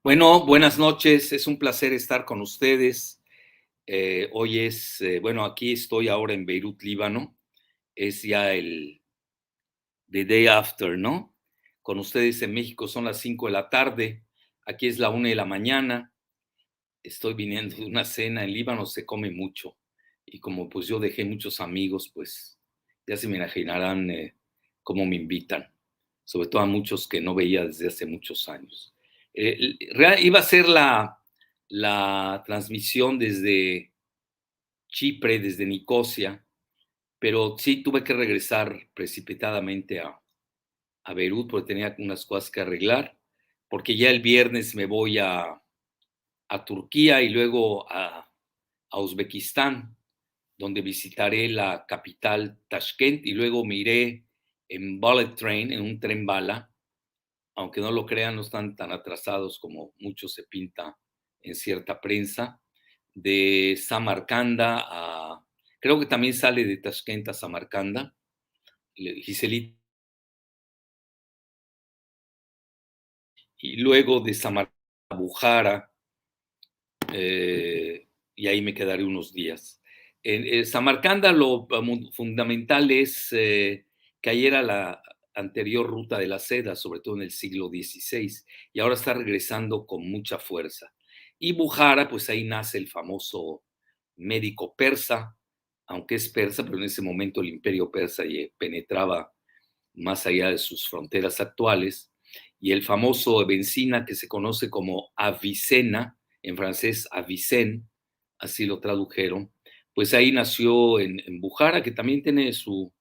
Bueno, buenas noches, es un placer estar con ustedes. Hoy es, bueno, aquí estoy ahora en Beirut, Líbano. Es ya el the day after, ¿no? Con ustedes en México son las 5 de la tarde, aquí es la 1 de la mañana. Estoy viniendo de una cena, en Líbano se come mucho. Y como pues yo dejé muchos amigos, pues ya se me imaginarán cómo me invitan, sobre todo a muchos que no veía desde hace muchos años. Iba a ser la transmisión desde Chipre, desde Nicosia, pero sí tuve que regresar precipitadamente a Beirut porque tenía unas cosas que arreglar, porque ya el viernes me voy a Turquía y luego a Uzbekistán, donde visitaré la capital Tashkent y luego me iré en bullet train, en un tren bala. Aunque no lo crean, no están tan atrasados como mucho se pinta en cierta prensa, de Samarcanda a, creo que también sale de Tashkent a Samarcanda, Giselita, y luego de Samarcanda a Bujara, y ahí me quedaré unos días. En Samarcanda lo fundamental es que ahí era la anterior ruta de la seda, sobre todo en el siglo XVI, y ahora está regresando con mucha fuerza. Y Bujara, pues ahí nace el famoso médico persa, aunque es persa, pero en ese momento el imperio persa penetraba más allá de sus fronteras actuales, y el famoso Benzina, que se conoce como Avicena, en francés Avicenne, así lo tradujeron, pues ahí nació en Bujara, que también tiene su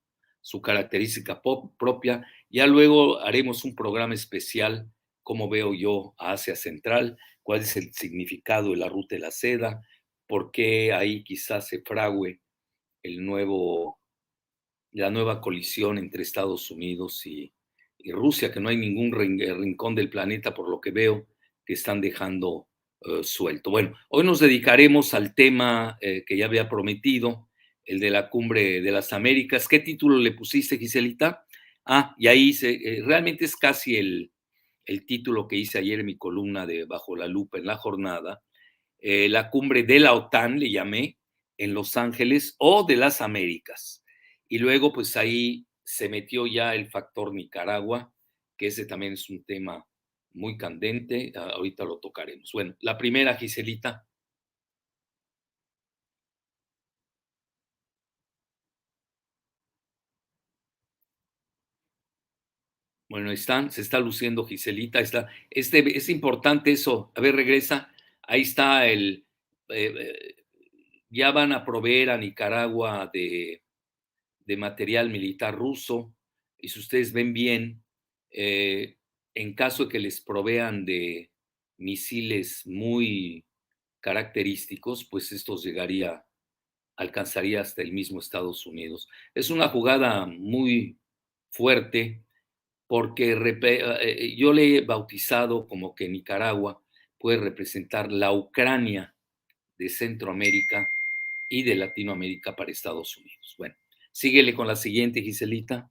característica propia. Ya luego haremos un programa especial, cómo veo yo a Asia Central, cuál es el significado de la ruta de la seda, por qué ahí quizás se frague el nuevo la nueva colisión entre Estados Unidos y Rusia, que no hay ningún rincón del planeta, por lo que veo, que están dejando suelto. Bueno, hoy nos dedicaremos al tema que ya había prometido, el de la Cumbre de las Américas. ¿Qué título le pusiste, Giselita? Ah, y ahí realmente es casi el título que hice ayer en mi columna de Bajo la Lupa en la jornada. La cumbre de la OTAN, le llamé, en Los Ángeles, o de las Américas. Y luego, pues ahí se metió ya el factor Nicaragua, que ese también es un tema muy candente, ahorita lo tocaremos. Bueno, la primera, Giselita. Bueno, se está luciendo Giselita, es importante eso. A ver, regresa. Ahí está eh, ya van a proveer a Nicaragua de material militar ruso, y si ustedes ven bien, eh, en caso de que les provean de misiles muy característicos, pues estos alcanzaría hasta el mismo Estados Unidos. Es una jugada muy fuerte porque yo le he bautizado como que Nicaragua puede representar la Ucrania de Centroamérica y de Latinoamérica para Estados Unidos. Bueno, síguele con la siguiente, Giselita.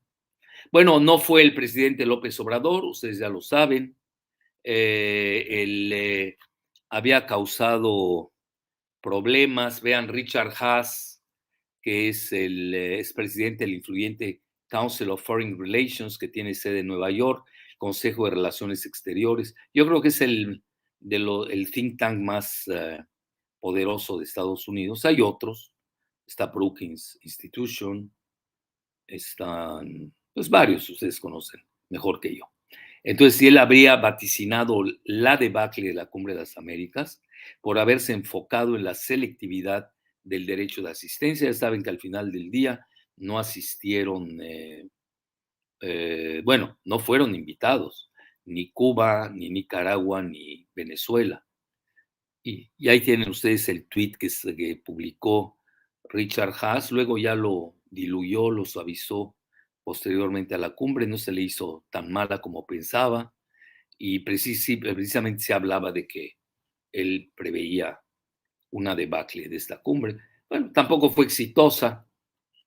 Bueno, no fue el presidente López Obrador, ustedes ya lo saben. Él había causado problemas. Vean, Richard Haas, que es el expresidente del influyente Council of Foreign Relations, que tiene sede en Nueva York, Consejo de Relaciones Exteriores. Yo creo que es el think tank más poderoso de Estados Unidos. Hay otros, está Brookings Institution, están, pues varios, ustedes conocen mejor que yo. Entonces, si él habría vaticinado la debacle de la Cumbre de las Américas por haberse enfocado en la selectividad del derecho de asistencia. Ya saben que al final del día no asistieron, bueno, no fueron invitados, ni Cuba, ni Nicaragua, ni Venezuela. Y ahí tienen ustedes el tweet que publicó Richard Haas, luego ya lo diluyó, lo suavizó posteriormente a la cumbre, no se le hizo tan mala como pensaba y precisamente se hablaba de que él preveía una debacle de esta cumbre. Bueno, tampoco fue exitosa,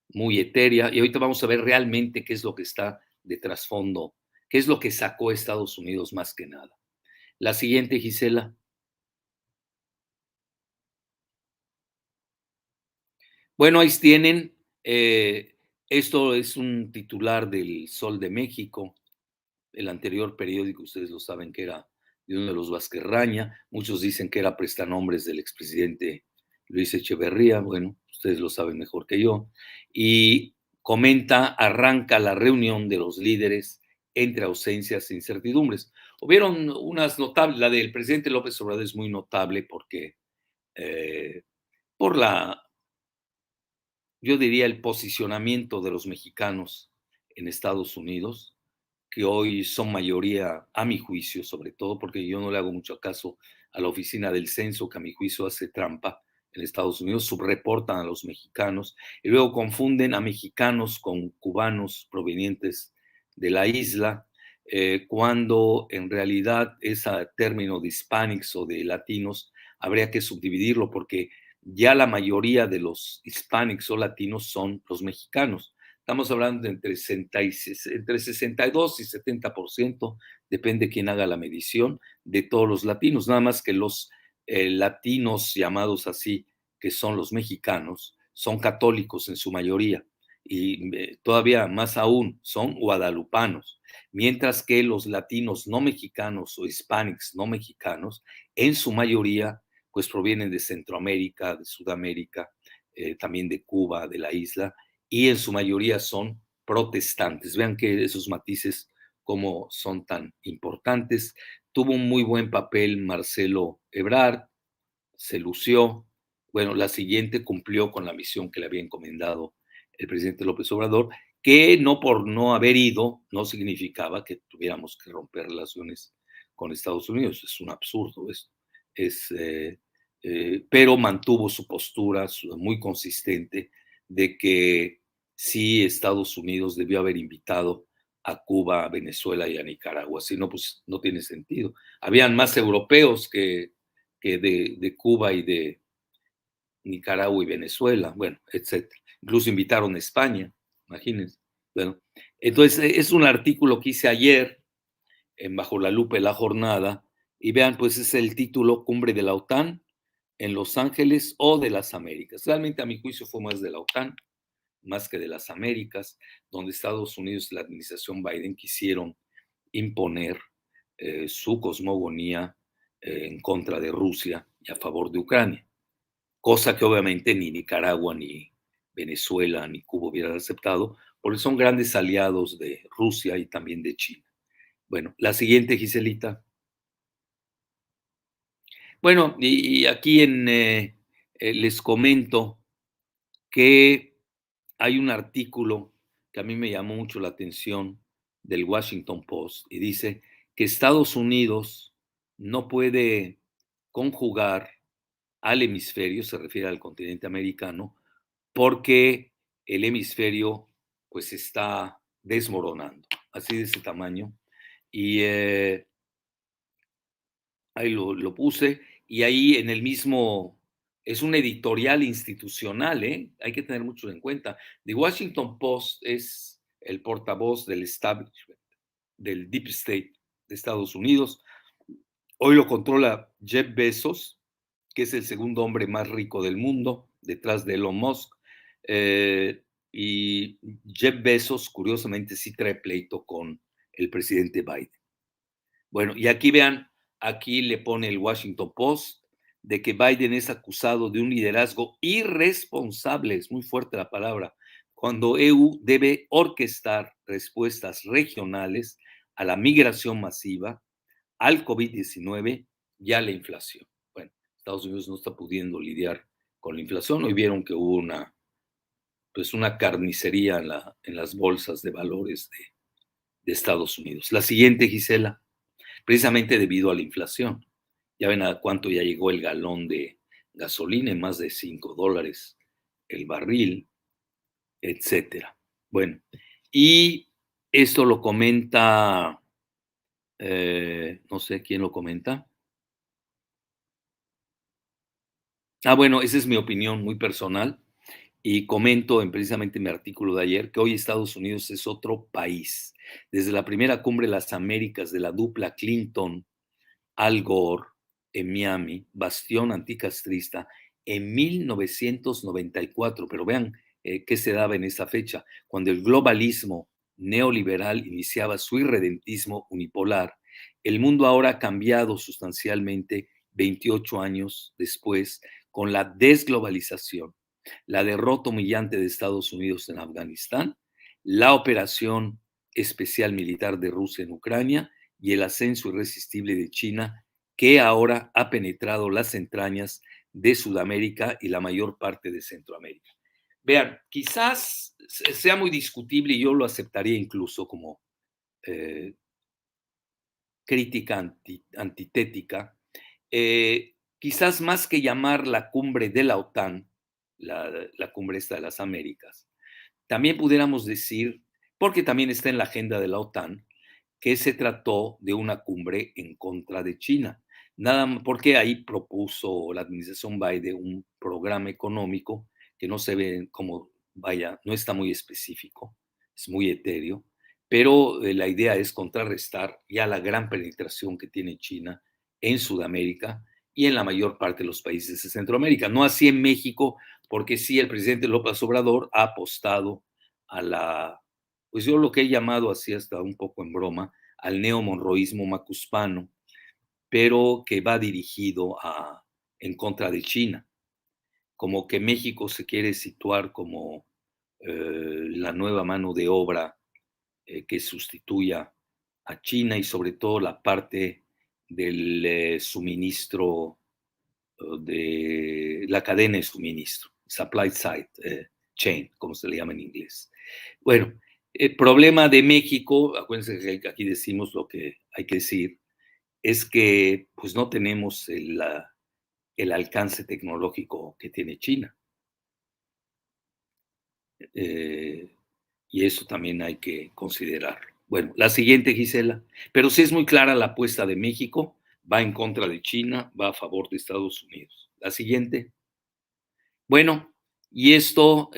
muy etérea, y ahorita vamos a ver realmente qué es lo que está de trasfondo, qué es lo que sacó a Estados Unidos más que nada. La siguiente, Gisela. Bueno, ahí tienen, esto es un titular del Sol de México, el anterior periódico, ustedes lo saben que era de uno de los Vázquez muchos dicen que era prestanombres del expresidente Luis Echeverría, bueno, ustedes lo saben mejor que yo, y comenta, arranca la reunión de los líderes entre ausencias e incertidumbres. Hubieron unas notables, la del presidente López Obrador es muy notable porque por yo diría, el posicionamiento de los mexicanos en Estados Unidos, que hoy son mayoría, a mi juicio, sobre todo, porque yo no le hago mucho caso a la oficina del censo, que a mi juicio hace trampa en Estados Unidos, subreportan a los mexicanos y luego confunden a mexicanos con cubanos provenientes de la isla, cuando en realidad ese término de hispanics o de latinos habría que subdividirlo porque ya la mayoría de los hispanics o latinos son los mexicanos. Estamos hablando de entre 62 y 70%, depende quién haga la medición, de todos los latinos. Nada más que los latinos llamados así, que son los mexicanos, son católicos en su mayoría y todavía más aún son guadalupanos, mientras que los latinos no mexicanos o hispanics no mexicanos, en su mayoría, pues provienen de Centroamérica, de Sudamérica, también de Cuba, de la isla, y en su mayoría son protestantes. Vean que esos matices como son tan importantes. Tuvo un muy buen papel Marcelo Ebrard, se lució. Bueno, la siguiente cumplió con la misión que le había encomendado el presidente López Obrador, que no por no haber ido no significaba que tuviéramos que romper relaciones con Estados Unidos. Es un absurdo esto. Pero mantuvo su postura muy consistente de que sí Estados Unidos debió haber invitado a Cuba, a Venezuela y a Nicaragua. Si no, pues no tiene sentido. Habían más europeos que de Cuba y de Nicaragua y Venezuela, bueno, etcétera. Incluso invitaron a España, imagínense. Bueno, entonces es un artículo que hice ayer en Bajo la Lupa de la Jornada y vean, pues es el título Cumbre de la OTAN en Los Ángeles o de las Américas. Realmente a mi juicio fue más de la OTAN, más que de las Américas, donde Estados Unidos y la administración Biden quisieron imponer su cosmogonía en contra de Rusia y a favor de Ucrania, cosa que obviamente ni Nicaragua, ni Venezuela, ni Cuba hubieran aceptado, porque son grandes aliados de Rusia y también de China. Bueno, la siguiente, Giselita. Bueno, y aquí les comento que hay un artículo que a mí me llamó mucho la atención del Washington Post y dice que Estados Unidos no puede conjugar al hemisferio, se refiere al continente americano, porque el hemisferio pues está desmoronando, así de ese tamaño. Y ahí lo puse y ahí en el mismo, es un editorial institucional, ¿eh? Hay que tener mucho en cuenta. The Washington Post es el portavoz del establishment, del Deep State de Estados Unidos. Hoy lo controla Jeff Bezos, que es el segundo hombre más rico del mundo, detrás de Elon Musk. Y Jeff Bezos, curiosamente, sí trae pleito con el presidente Biden. Bueno, y aquí vean, aquí le pone el Washington Post de que Biden es acusado de un liderazgo irresponsable, es muy fuerte la palabra, cuando EU debe orquestar respuestas regionales a la migración masiva, al COVID-19 y a la inflación. Bueno, Estados Unidos no está pudiendo lidiar con la inflación. Hoy vieron que hubo pues una carnicería en las bolsas de valores de Estados Unidos. La siguiente, Gisela, precisamente debido a la inflación. Ya ven a cuánto ya llegó el galón de gasolina, en más de $5 el barril, etcétera. Bueno, y esto lo comenta, no sé quién lo comenta. Bueno, esa es mi opinión muy personal y comento precisamente en mi artículo de ayer que hoy Estados Unidos es otro país. Desde la primera cumbre de las Américas de la dupla Clinton Al Gore en Miami, bastión anticastrista, en 1994. Pero vean qué se daba en esa fecha, cuando el globalismo neoliberal iniciaba su irredentismo unipolar. El mundo ahora ha cambiado sustancialmente 28 años después con la desglobalización, la derrota humillante de Estados Unidos en Afganistán, la operación especial militar de Rusia en Ucrania y el ascenso irresistible de China, que ahora ha penetrado las entrañas de Sudamérica y la mayor parte de Centroamérica. Vean, quizás sea muy discutible y yo lo aceptaría incluso como eh, crítica antitética, quizás más que llamar la cumbre de la OTAN, la cumbre esta de las Américas, también pudiéramos decir, porque también está en la agenda de la OTAN, que se trató de una cumbre en contra de China. Nada más porque ahí propuso la administración Biden un programa económico que no se ve como, vaya, no está muy específico, es muy etéreo, pero la idea es contrarrestar ya la gran penetración que tiene China en Sudamérica y en la mayor parte de los países de Centroamérica. No así en México, porque sí, el presidente López Obrador ha apostado a la, pues yo lo que he llamado así hasta un poco en broma, al neomonroísmo macuspano, pero que va dirigido en contra de China, como que México se quiere situar como la nueva mano de obra que sustituya a China y sobre todo la parte del suministro de la cadena de suministro, supply side chain, como se le llama en inglés. Bueno, el problema de México, acuérdense que aquí decimos lo que hay que decir, es que pues no tenemos el alcance tecnológico que tiene China. Eh, y eso también hay que considerarlo. Bueno, la siguiente, Gisela. Pero sí es muy clara la apuesta de México, va en contra de China, va a favor de Estados Unidos. La siguiente. Bueno, y esto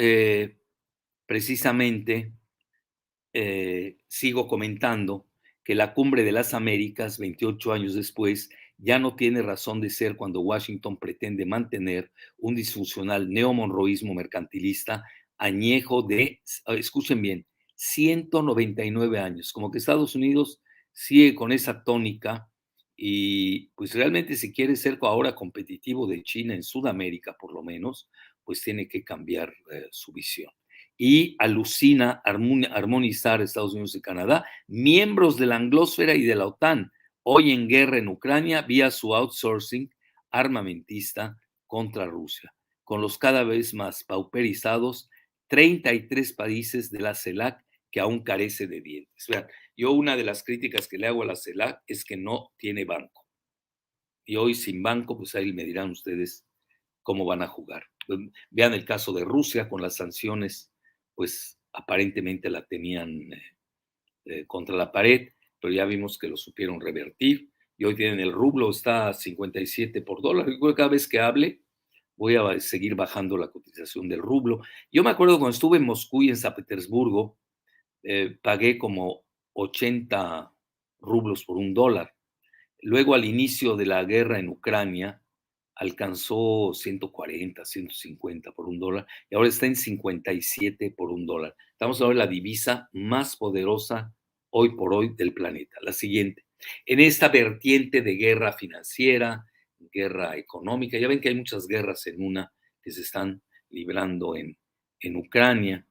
precisamente sigo comentando que la cumbre de las Américas, 28 años después, ya no tiene razón de ser cuando Washington pretende mantener un disfuncional neomonroísmo mercantilista añejo de, escuchen bien, 199 años, como que Estados Unidos sigue con esa tónica y pues realmente si quiere ser ahora competitivo de China en Sudamérica por lo menos, pues tiene que cambiar su visión y alucina armonizar Estados Unidos y Canadá, miembros de la anglósfera y de la OTAN, hoy en guerra en Ucrania vía su outsourcing armamentista contra Rusia, con los cada vez más pauperizados 33 países de la CELAC que aún carece de dientes. Vean, yo una de las críticas que le hago a la CELAC es que no tiene banco. Y hoy sin banco, pues ahí me dirán ustedes cómo van a jugar. Vean el caso de Rusia con las sanciones, pues aparentemente la tenían contra la pared, pero ya vimos que lo supieron revertir y hoy tienen el rublo, está a 57 por dólar. Y cada vez que hable voy a seguir bajando la cotización del rublo. Yo me acuerdo cuando estuve en Moscú y en San Petersburgo, pagué como 80 rublos por un dólar. Luego, al inicio de la guerra en Ucrania, alcanzó 140, 150 por un dólar y ahora está en 57 por un dólar. Estamos hablando de la divisa más poderosa hoy por hoy del planeta. La siguiente. En esta vertiente de guerra financiera, guerra económica, ya ven que hay muchas guerras en una que se están librando en Ucrania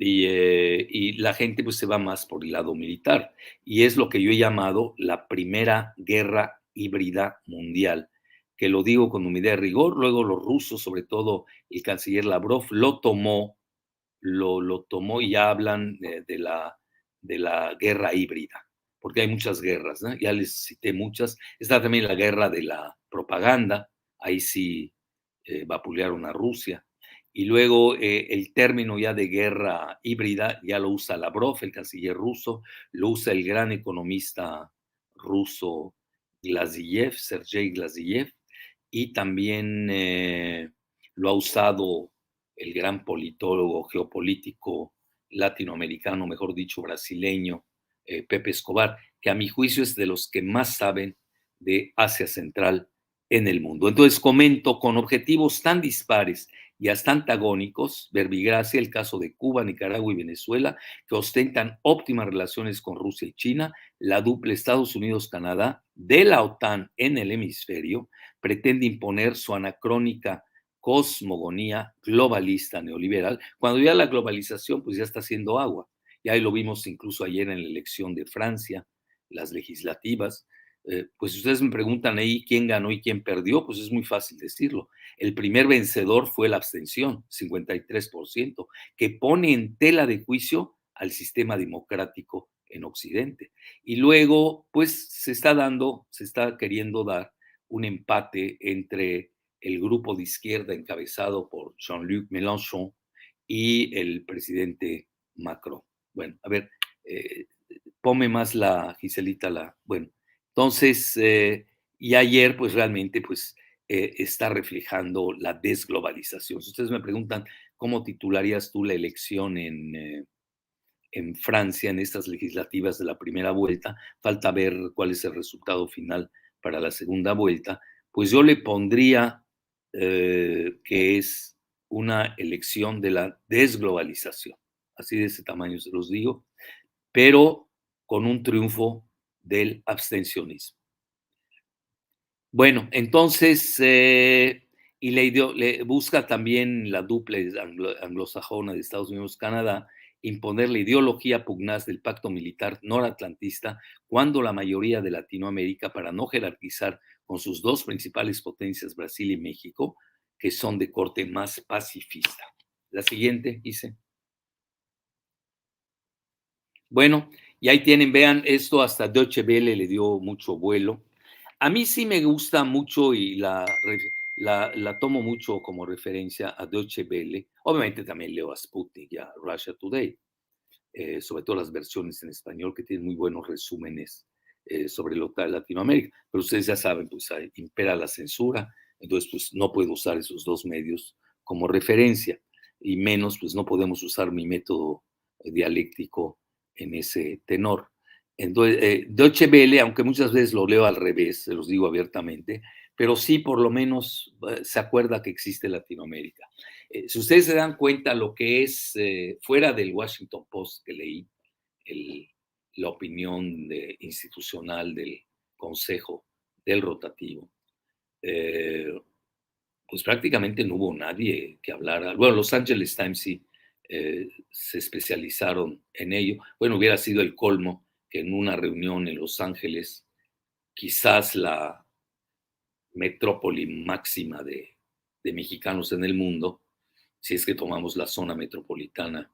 y la gente pues se va más por el lado militar. Y es lo que yo he llamado la primera guerra híbrida mundial, que lo digo con humildad y rigor. Luego los rusos, sobre todo el canciller Lavrov, lo tomó y ya hablan de la guerra híbrida, porque hay muchas guerras, ¿no? Ya les cité muchas. Está también la guerra de la propaganda, ahí sí vapulearon a Rusia. Y luego el término ya de guerra híbrida ya lo usa Lavrov, el canciller ruso, lo usa el gran economista ruso Glaziev, Sergei Glaziev, y también lo ha usado el gran politólogo geopolítico latinoamericano, mejor dicho, brasileño, Pepe Escobar, que a mi juicio es de los que más saben de Asia Central en el mundo. Entonces comento con objetivos tan dispares y hasta antagónicos, verbigracia, el caso de Cuba, Nicaragua y Venezuela, que ostentan óptimas relaciones con Rusia y China, la dupla Estados Unidos-Canadá de la OTAN en el hemisferio, pretende imponer su anacrónica cosmogonía globalista neoliberal, cuando ya la globalización pues ya está haciendo agua. Ya lo vimos incluso ayer en la elección de Francia, las legislativas. Pues si ustedes me preguntan ahí quién ganó y quién perdió, pues es muy fácil decirlo. El primer vencedor fue la abstención, 53%, que pone en tela de juicio al sistema democrático en Occidente. Y luego, pues se está queriendo dar un empate entre el grupo de izquierda encabezado por Jean-Luc Mélenchon y el presidente Macron. Bueno, a ver, ponme más la Giselita, bueno, entonces, y ayer pues realmente pues está reflejando la desglobalización. Si ustedes me preguntan cómo titularías tú la elección en Francia, en estas legislativas de la primera vuelta, falta ver cuál es el resultado final para la segunda vuelta, pues yo le pondría que es una elección de la desglobalización. Así de ese tamaño se los digo, pero con un triunfo del abstencionismo. Bueno, entonces, y le busca también la dupla anglosajona de Estados Unidos-Canadá imponer la ideología pugnaz del pacto militar noratlantista cuando la mayoría de Latinoamérica, para no jerarquizar con sus dos principales potencias, Brasil y México, que son de corte más pacifista. La siguiente, dice. Bueno, y ahí tienen, vean, esto hasta Deutsche Welle le dio mucho vuelo. A mí sí me gusta mucho y la tomo mucho como referencia a Deutsche Welle. Obviamente también leo a Sputnik y a Russia Today, sobre todo las versiones en español que tienen muy buenos resúmenes sobre Latinoamérica. Pero ustedes ya saben, pues impera la censura, entonces pues no puedo usar esos dos medios como referencia y menos pues no podemos usar mi método dialéctico en ese tenor. Entonces, Deutsche Welle, aunque muchas veces lo leo al revés, se los digo abiertamente, pero sí por lo menos se acuerda que existe Latinoamérica. Si ustedes se dan cuenta, lo que es fuera del Washington Post que leí, el, la opinión institucional del Consejo del Rotativo, eh, pues prácticamente no hubo nadie que hablara. Bueno, Los Angeles Times sí se especializaron en ello. Bueno, hubiera sido el colmo que en una reunión en Los Ángeles, quizás la metrópoli máxima de mexicanos en el mundo, si es que tomamos la zona metropolitana,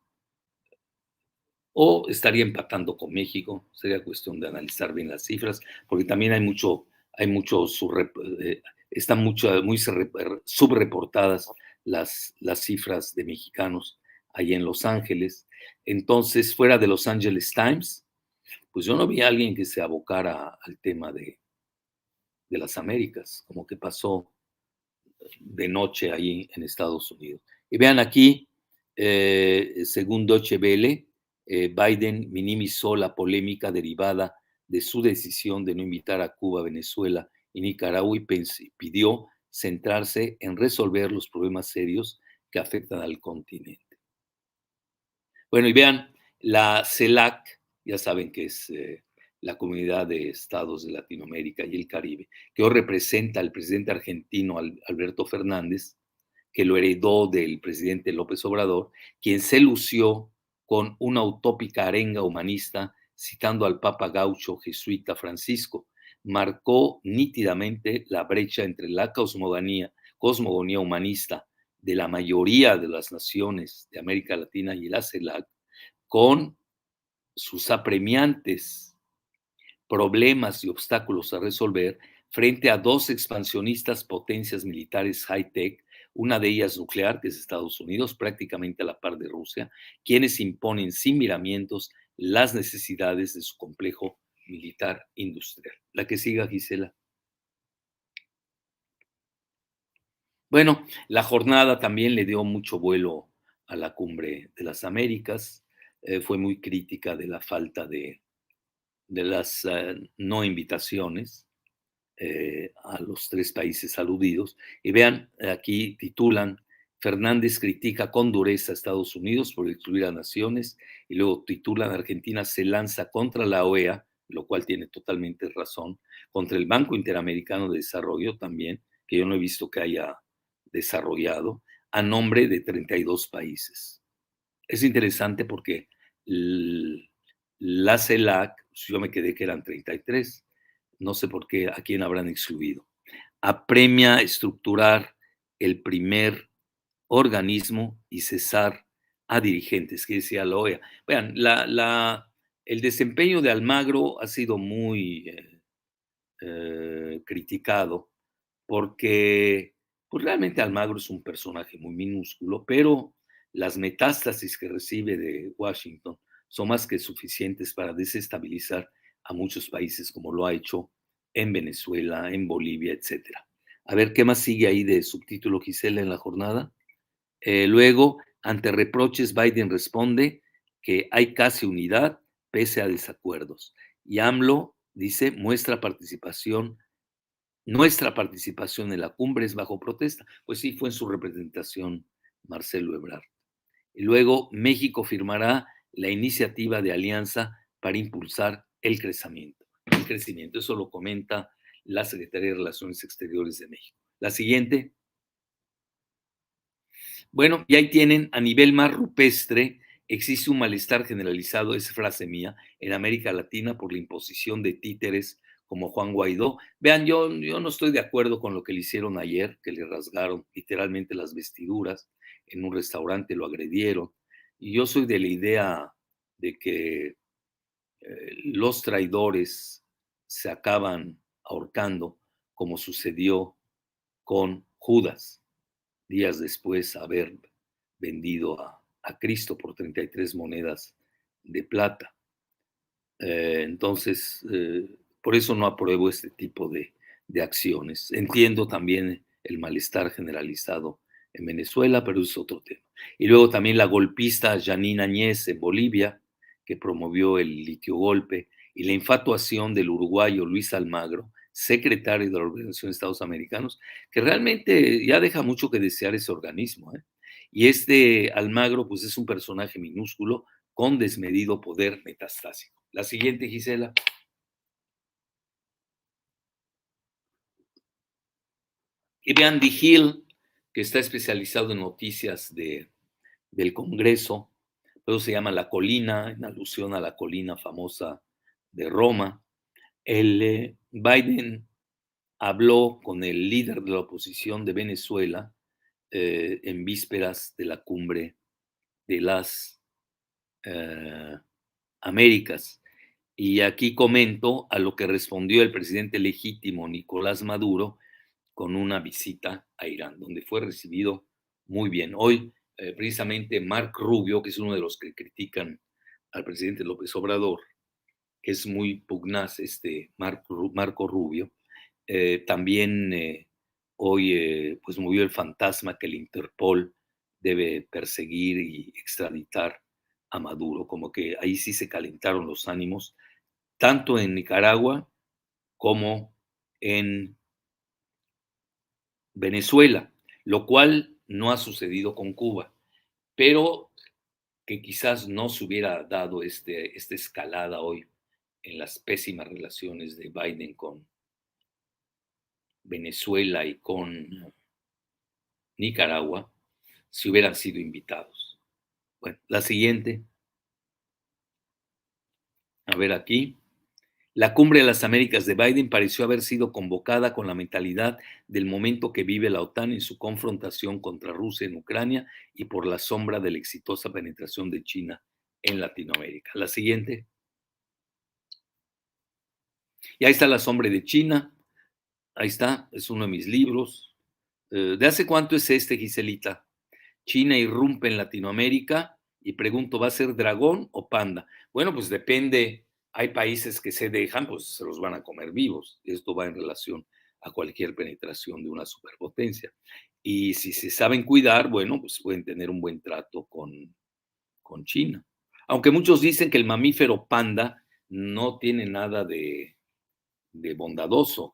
o estaría empatando con México, sería cuestión de analizar bien las cifras, porque también hay mucho están muy subreportadas las cifras de mexicanos ahí en Los Ángeles. Entonces, fuera de Los Angeles Times, pues yo no vi a alguien que se abocara al tema de las Américas, como que pasó de noche ahí en Estados Unidos. Y vean aquí, según Deutsche Welle, Biden minimizó la polémica derivada de su decisión de no invitar a Cuba, Venezuela y Nicaragua y pidió centrarse en resolver los problemas serios que afectan al continente. Bueno, y vean, la CELAC, ya saben que es la Comunidad de Estados de Latinoamérica y el Caribe, que hoy representa al presidente argentino Alberto Fernández, que lo heredó del presidente López Obrador, quien se lució con una utópica arenga humanista citando al Papa gaucho jesuita Francisco. Marcó nítidamente la brecha entre la cosmogonía humanista de la mayoría de las naciones de América Latina y la CELAC con sus apremiantes problemas y obstáculos a resolver frente a dos expansionistas potencias militares high-tech, una de ellas nuclear, que es Estados Unidos, prácticamente a la par de Rusia, quienes imponen sin miramientos las necesidades de su complejo militar industrial. La que siga, Gisela. Bueno, la jornada también le dio mucho vuelo a la Cumbre de las Américas. Fue muy crítica de la falta de las no invitaciones a los tres países aludidos. Y vean, aquí titulan, Fernández critica con dureza a Estados Unidos por excluir a naciones, y luego titulan, Argentina se lanza contra la OEA, lo cual tiene totalmente razón, contra el Banco Interamericano de Desarrollo también, que yo no he visto que haya desarrollado, a nombre de 32 países. Es interesante porque la CELAC, yo me quedé que eran 33, no sé por qué, a quién habrán excluido. Apremia estructurar el primer organismo y cesar a dirigentes, que decía la OEA. Vean, el desempeño de Almagro ha sido muy criticado porque pues realmente Almagro es un personaje muy minúsculo, pero las metástasis que recibe de Washington son más que suficientes para desestabilizar a muchos países, como lo ha hecho en Venezuela, en Bolivia, etcétera. A ver, ¿qué más sigue ahí de subtítulo, Gisela, en la jornada? Luego, ante reproches, Biden responde que hay casi unidad pese a desacuerdos. Y AMLO dice, nuestra participación en la cumbre es bajo protesta. Pues sí, fue en su representación Marcelo Ebrard. Y luego México firmará la iniciativa de alianza para impulsar el crecimiento. El crecimiento, eso lo comenta la Secretaría de Relaciones Exteriores de México. La siguiente. Bueno, y ahí tienen, a nivel más rupestre, existe un malestar generalizado, es frase mía, en América Latina por la imposición de títeres como Juan Guaidó. Vean, yo no estoy de acuerdo con lo que le hicieron ayer, que le rasgaron literalmente las vestiduras, en un restaurante lo agredieron, y yo soy de la idea de que los traidores se acaban ahorcando, como sucedió con Judas días después haber vendido a Cristo por 33 monedas de plata. Entonces, por eso no apruebo este tipo de acciones. Entiendo también el malestar generalizado en Venezuela, pero es otro tema. Y luego también la golpista Janine Añez en Bolivia, que promovió el litiogolpe, y la infatuación del uruguayo Luis Almagro, secretario de la Organización de Estados Americanos, que realmente ya deja mucho que desear ese organismo, ¿eh? Y este Almagro, pues es un personaje minúsculo con desmedido poder metastásico. La siguiente, Gisela. Y vean, The Hill, que está especializado en noticias del Congreso, pero se llama La Colina, en alusión a la colina famosa de Roma. Biden habló con el líder de la oposición de Venezuela en vísperas de la cumbre de las eh, Américas. Y aquí comento a lo que respondió el presidente legítimo Nicolás Maduro con una visita a Irán, donde fue recibido muy bien. Hoy, precisamente, Mark Rubio, que es uno de los que critican al presidente López Obrador, que es muy pugnaz Marco Rubio, también hoy pues movió el fantasma que el Interpol debe perseguir y extraditar a Maduro, como que ahí sí se calentaron los ánimos, tanto en Nicaragua como en Venezuela, lo cual no ha sucedido con Cuba, pero que quizás no se hubiera dado esta escalada hoy en las pésimas relaciones de Biden con Venezuela y con Nicaragua si hubieran sido invitados. Bueno, la siguiente, a ver aquí. La cumbre de las Américas de Biden pareció haber sido convocada con la mentalidad del momento que vive la OTAN en su confrontación contra Rusia en Ucrania y por la sombra de la exitosa penetración de China en Latinoamérica. La siguiente. Y ahí está La sombra de China. Ahí está, es uno de mis libros. ¿De hace cuánto es este, Giselita? China irrumpe en Latinoamérica y pregunto, ¿va a ser dragón o panda? Bueno, pues depende. Hay países que se dejan, pues se los van a comer vivos. Esto va en relación a cualquier penetración de una superpotencia. Y si se saben cuidar, bueno, pues pueden tener un buen trato con China. Aunque muchos dicen que el mamífero panda no tiene nada de bondadoso,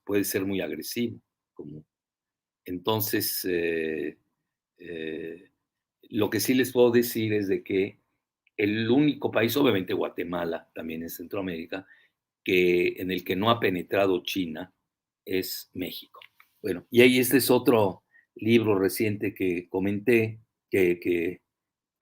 puede ser muy agresivo. Como, entonces, eh, lo que sí les puedo decir es de que el único país, obviamente Guatemala, también en Centroamérica, en el que no ha penetrado China es México. Bueno, y ahí este es otro libro reciente que comenté, que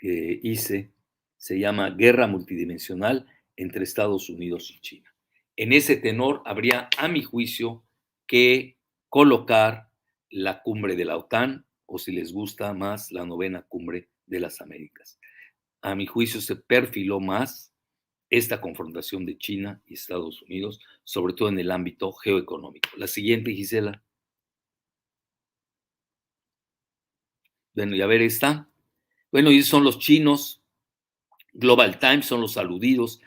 hice, se llama Guerra Multidimensional entre Estados Unidos y China. En ese tenor habría, a mi juicio, que colocar la cumbre de la OTAN, o si les gusta más, la novena cumbre de las Américas. A mi juicio se perfiló más esta confrontación de China y Estados Unidos, sobre todo en el ámbito geoeconómico. La siguiente, Gisela. Bueno, y a ver esta. Bueno, y son los chinos. Global Times son los aludidos.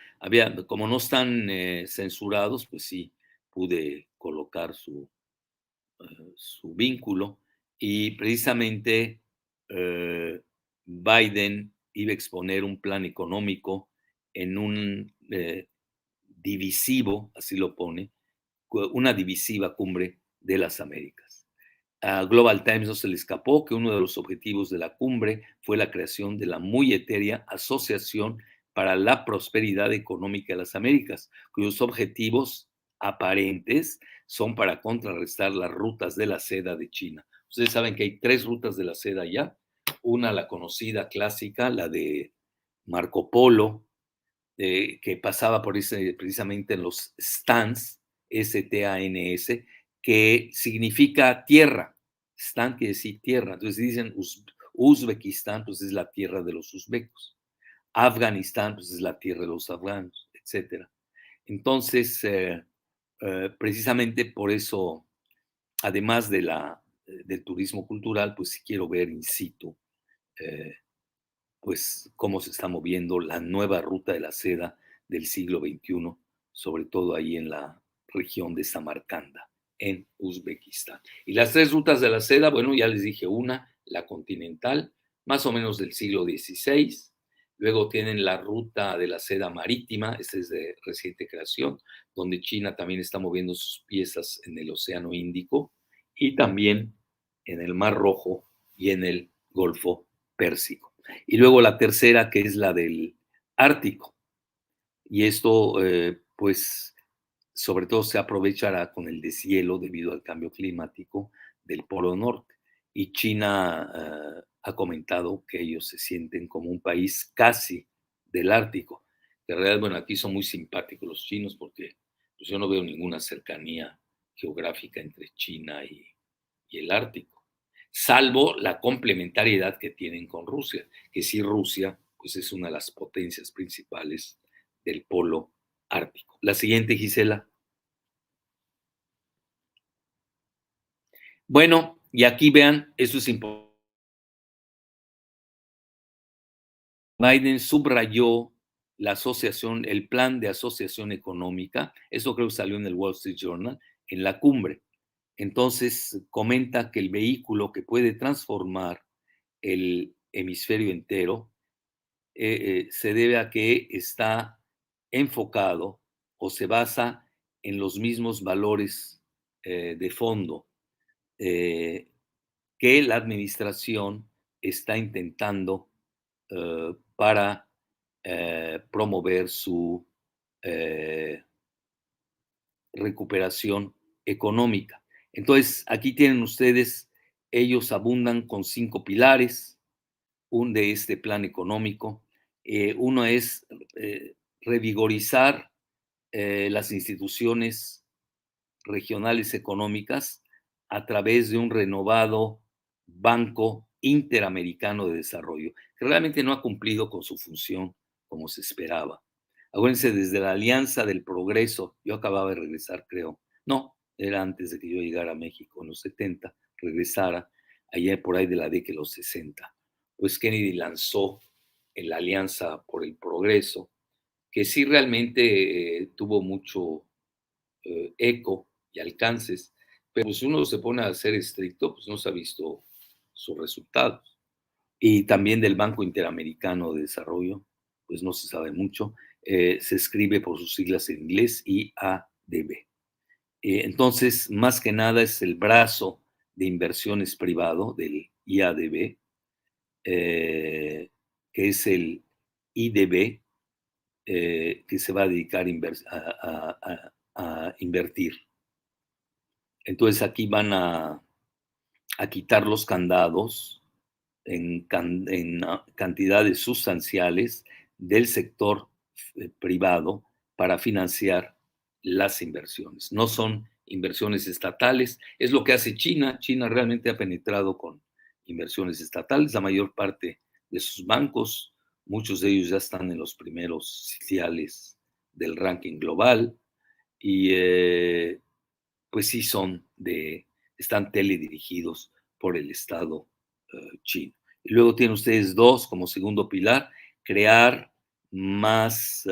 Como no están censurados, pues sí, pude colocar su vínculo. Y precisamente Biden iba a exponer un plan económico en un divisivo, así lo pone, una divisiva cumbre de las Américas. A Global Times no se le escapó que uno de los objetivos de la cumbre fue la creación de la muy etérea Asociación para la Prosperidad Económica de las Américas, cuyos objetivos aparentes son para contrarrestar las rutas de la seda de China. Ustedes saben que hay 3 rutas de la seda ya. Una, la conocida clásica, la de Marco Polo, que pasaba precisamente en los stands, S-T-A-N-S, que significa tierra. Stan quiere decir tierra. Entonces dicen Uzbekistán, pues es la tierra de los uzbecos. Afganistán, pues es la tierra de los afganos, etcétera. Entonces, precisamente por eso, además del turismo cultural, pues sí quiero ver in situ eh, pues cómo se está moviendo la nueva ruta de la seda del siglo XXI, sobre todo ahí en la región de Samarcanda, en Uzbekistán. Y las 3 rutas de la seda, bueno, ya les dije una, la continental, más o menos del siglo XVI. Luego tienen la ruta de la seda marítima, esta es de reciente creación, donde China también está moviendo sus piezas en el Océano Índico y también en el Mar Rojo y en el Golfo Pérsico. Y luego la tercera, que es la del Ártico. Y esto, pues, sobre todo se aprovechará con el deshielo debido al cambio climático del Polo Norte. Y China ha comentado que ellos se sienten como un país casi del Ártico. De realidad, bueno, aquí son muy simpáticos los chinos porque pues, yo no veo ninguna cercanía geográfica entre China y el Ártico, salvo la complementariedad que tienen con Rusia, que sí Rusia pues es una de las potencias principales del polo ártico. La siguiente, Gisela. Bueno, y aquí vean, eso es importante. Biden subrayó la asociación, el plan de asociación económica, eso creo que salió en el Wall Street Journal, en la cumbre. Entonces comenta que el vehículo que puede transformar el hemisferio entero se debe a que está enfocado o se basa en los mismos valores de fondo eh, que la administración está intentando para promover su eh, recuperación económica. Entonces, aquí tienen ustedes, ellos abundan con 5 pilares de este plan económico. Uno es revigorizar las instituciones regionales económicas a través de un renovado Banco Interamericano de Desarrollo, que realmente no ha cumplido con su función como se esperaba. Acuérdense, desde la Alianza del Progreso, yo acababa de regresar, creo, no, era antes de que yo llegara a México en los 70, regresara allá por ahí de la década de los 60. Pues Kennedy lanzó la Alianza por el Progreso, que sí realmente tuvo mucho eco y alcances, pero si uno se pone a ser estricto, pues no se ha visto sus resultados. Y también del Banco Interamericano de Desarrollo, pues no se sabe mucho. Se escribe por sus siglas en inglés, IADB. Entonces, más que nada es el brazo de inversiones privado del IADB, que es el IDB, que se va a dedicar a invertir. Entonces aquí van a quitar los candados en cantidades sustanciales del sector privado para financiar las inversiones. No son inversiones estatales, es lo que hace China. China realmente ha penetrado con inversiones estatales. La mayor parte de sus bancos, muchos de ellos ya están en los primeros sitiales del ranking global y pues sí están teledirigidos por el Estado chino. Y luego tienen ustedes dos como segundo pilar, crear más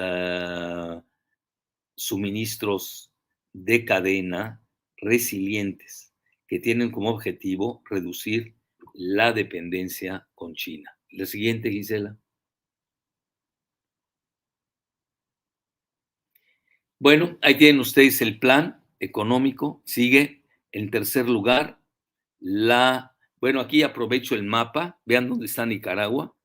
suministros de cadena resilientes que tienen como objetivo reducir la dependencia con China. La siguiente, Gisela. Bueno, ahí tienen ustedes el plan económico. Sigue en tercer lugar bueno, aquí aprovecho el mapa, vean dónde está Nicaragua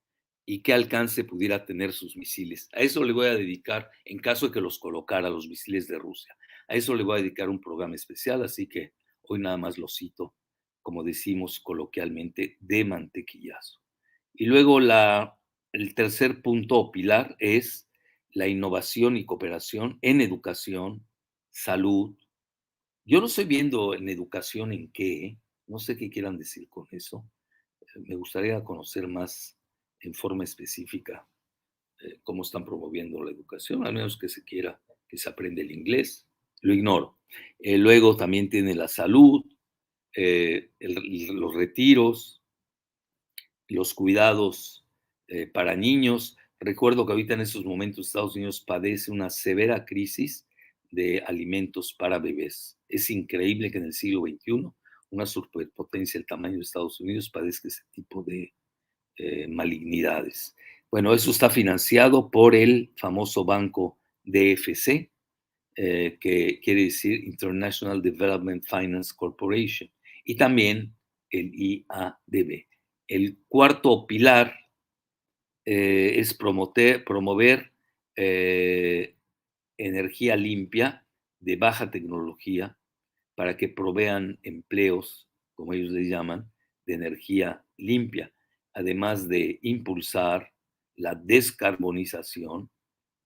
y qué alcance pudiera tener sus misiles. A eso le voy a dedicar, en caso de que los colocara los misiles de Rusia, a eso le voy a dedicar un programa especial, así que hoy nada más lo cito, como decimos coloquialmente, de mantequillazo. Y luego el tercer punto o pilar es la innovación y cooperación en educación, salud. Yo no estoy viendo en educación en qué, no sé qué quieran decir con eso. Me gustaría conocer más en forma específica cómo están promoviendo la educación, al menos que se quiera que se aprenda el inglés. Lo ignoro. Luego también tiene la salud, los retiros, los cuidados para niños. Recuerdo que ahorita en estos momentos Estados Unidos padece una severa crisis de alimentos para bebés. Es increíble que en el siglo XXI una superpotencia del tamaño de Estados Unidos padezca ese tipo de malignidades. Bueno, eso está financiado por el famoso banco DFC, que quiere decir International Development Finance Corporation, y también el IADB. El cuarto pilar es promover energía limpia de baja tecnología para que provean empleos, como ellos les llaman, de energía limpia, además de impulsar la descarbonización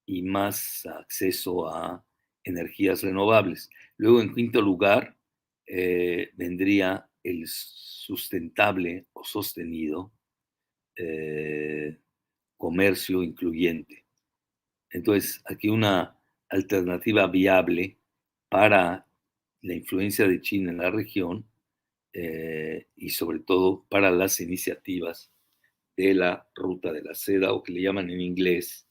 y más acceso a energías renovables. Luego, en quinto lugar, vendría el sustentable o sostenido comercio incluyente. Entonces, aquí una alternativa viable para la influencia de China en la región y sobre todo para las iniciativas de la Ruta de la Seda, o que le llaman en inglés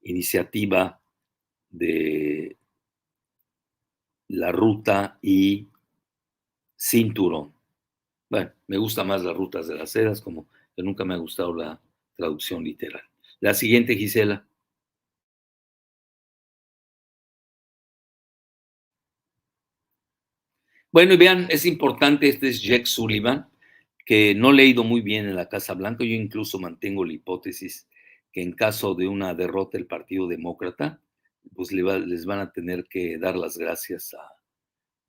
iniciativa de la ruta y cinturón. Bueno, me gusta más las rutas de las sedas, como que nunca me ha gustado la traducción literal. La siguiente, Gisela. Bueno, y vean, es importante, este es Jake Sullivan, que no he leído muy bien en la Casa Blanca. Yo incluso mantengo la hipótesis que en caso de una derrota del Partido Demócrata, pues les van a tener que dar las gracias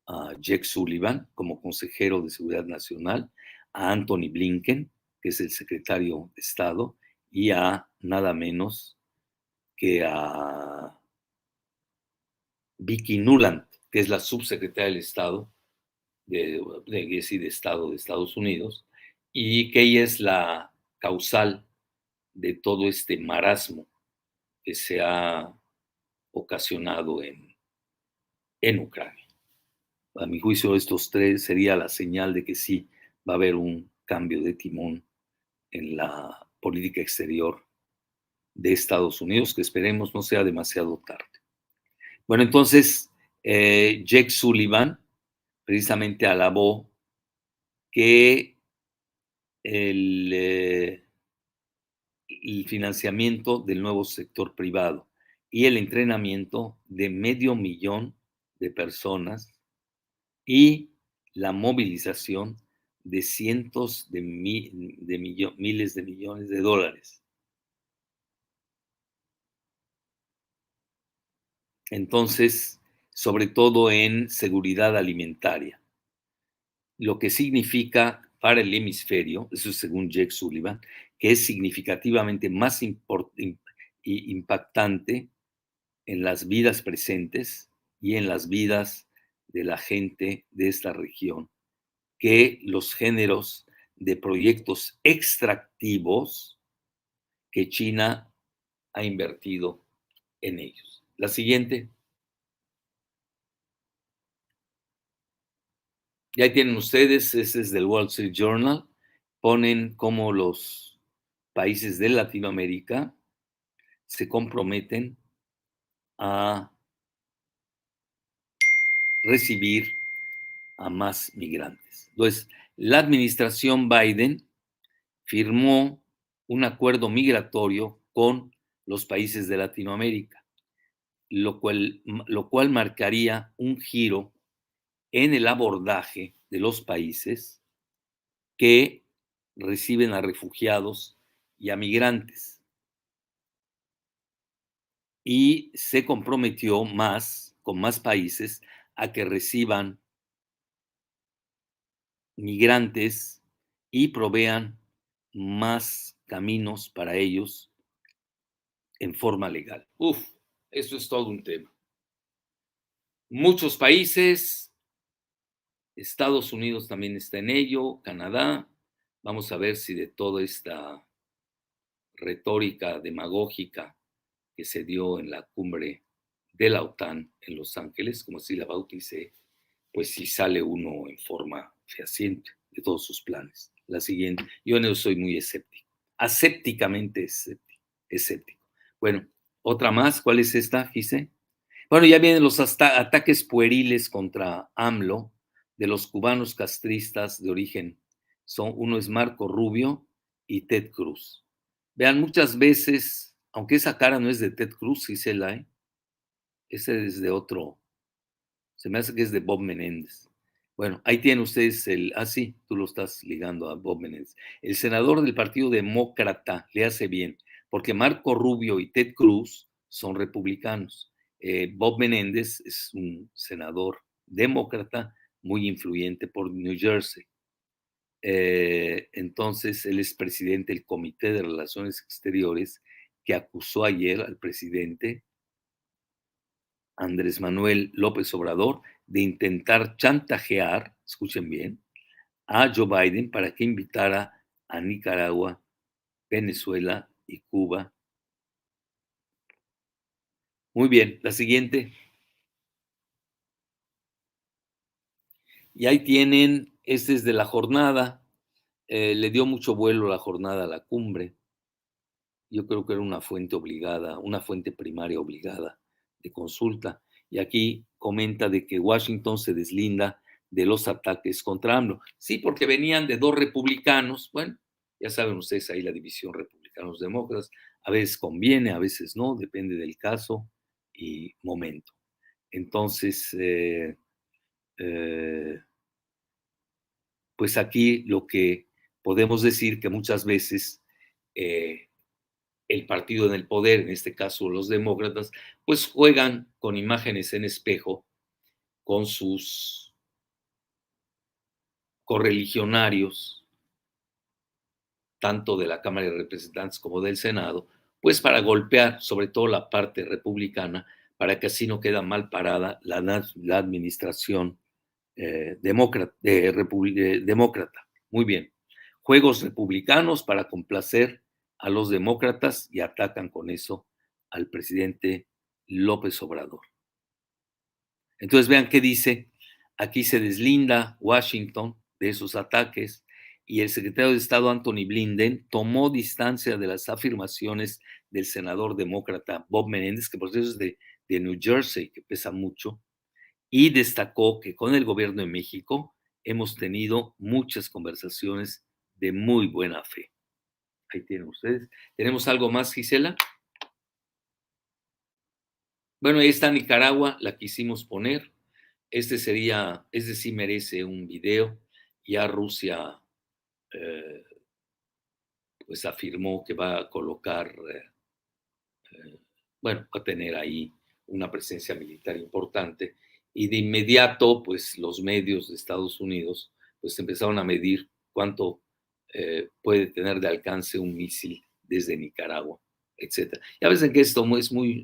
a Jake Sullivan como consejero de Seguridad Nacional, a Anthony Blinken, que es el secretario de Estado, y a nada menos que a Vicky Nuland, que es la subsecretaria del Estado de Estado de Estados Unidos, y que ella es la causal de todo este marasmo que se ha ocasionado en Ucrania. A mi juicio, estos tres sería la señal de que sí va a haber un cambio de timón en la política exterior de Estados Unidos, que esperemos no sea demasiado tarde. Bueno, entonces, Jake Sullivan precisamente alabó que el financiamiento del nuevo sector privado y el entrenamiento de 500,000 de personas y la movilización de cientos de miles de millones de dólares. Entonces, sobre todo en seguridad alimentaria, lo que significa para el hemisferio, eso es según Jake Sullivan, que es significativamente más impactante en las vidas presentes y en las vidas de la gente de esta región que los géneros de proyectos extractivos que China ha invertido en ellos. La siguiente. Ya tienen ustedes, ese es del Wall Street Journal, ponen cómo los países de Latinoamérica se comprometen a recibir a más migrantes. Entonces, la administración Biden firmó un acuerdo migratorio con los países de Latinoamérica, lo cual marcaría un giro en el abordaje de los países que reciben a refugiados y a migrantes. Y se comprometió con más países a que reciban migrantes y provean más caminos para ellos en forma legal. Eso es todo un tema. Muchos países, Estados Unidos también está en ello, Canadá. Vamos a ver si de toda esta retórica demagógica que se dio en la cumbre de la OTAN en Los Ángeles, como así la bauticé, pues si sale uno en forma fehaciente de todos sus planes. La siguiente, yo no soy muy escéptico, asépticamente escéptico. Bueno, otra más, ¿cuál es esta, Gise? Bueno, ya vienen los ataques pueriles contra AMLO de los cubanos castristas de origen. Uno es Marco Rubio y Ted Cruz. Vean, muchas veces, aunque esa cara no es de Ted Cruz, Gisela, ese es de otro, se me hace que es de Bob Menéndez. Bueno, ahí tienen ustedes sí, tú lo estás ligando a Bob Menéndez. El senador del Partido Demócrata le hace bien, porque Marco Rubio y Ted Cruz son republicanos. Bob Menéndez es un senador demócrata muy influyente por New Jersey. Entonces, él es presidente del Comité de Relaciones Exteriores que acusó ayer al presidente Andrés Manuel López Obrador de intentar chantajear, escuchen bien, a Joe Biden para que invitara a Nicaragua, Venezuela y Cuba. Muy bien, la siguiente. Y ahí tienen, este es de la jornada, le dio mucho vuelo la jornada a la cumbre. Yo creo que era una fuente obligada, una fuente primaria obligada de consulta. Y aquí comenta de que Washington se deslinda de los ataques contra AMLO. Sí, porque venían de dos republicanos. Bueno, ya saben ustedes ahí la división republicanos-demócratas. A veces conviene, a veces no, depende del caso y momento. Entonces, pues aquí lo que podemos decir que muchas veces el partido en el poder, en este caso los demócratas, pues juegan con imágenes en espejo con sus correligionarios, tanto de la Cámara de Representantes como del Senado, pues para golpear sobre todo la parte republicana, para que así no queda mal parada la administración demócrata. Muy bien. Juegos republicanos para complacer a los demócratas y atacan con eso al presidente López Obrador. Entonces vean qué dice. Aquí se deslinda Washington de esos ataques y el secretario de Estado Anthony Blinken tomó distancia de las afirmaciones del senador demócrata Bob Menéndez, que por cierto es de New Jersey, que pesa mucho, y destacó que con el gobierno de México hemos tenido muchas conversaciones de muy buena fe. Ahí tienen ustedes. ¿Tenemos algo más, Gisela? Bueno, ahí está Nicaragua, la quisimos poner. Este sí merece un video. Ya Rusia, eh, pues afirmó que va a colocar, bueno, va a tener ahí una presencia militar importante. Y de inmediato, pues los medios de Estados Unidos, pues empezaron a medir cuánto puede tener de alcance un misil desde Nicaragua, etcétera. Ya ves que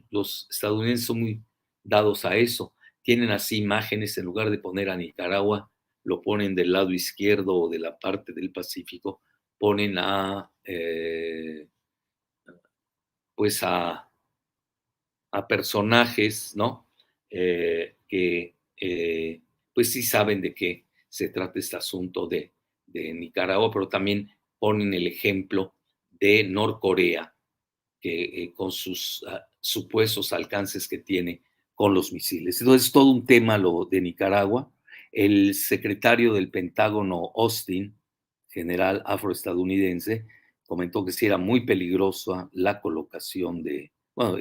los estadounidenses son muy dados a eso. Tienen así imágenes, en lugar de poner a Nicaragua, lo ponen del lado izquierdo o de la parte del Pacífico, ponen pues a personajes, ¿no? Que pues sí saben de qué se trata este asunto de Nicaragua, pero también ponen el ejemplo de Norcorea, que con sus supuestos alcances que tiene con los misiles. Entonces, es todo un tema lo de Nicaragua. El secretario del Pentágono, Austin, general afroestadounidense, comentó que sí era muy peligrosa la colocación bueno,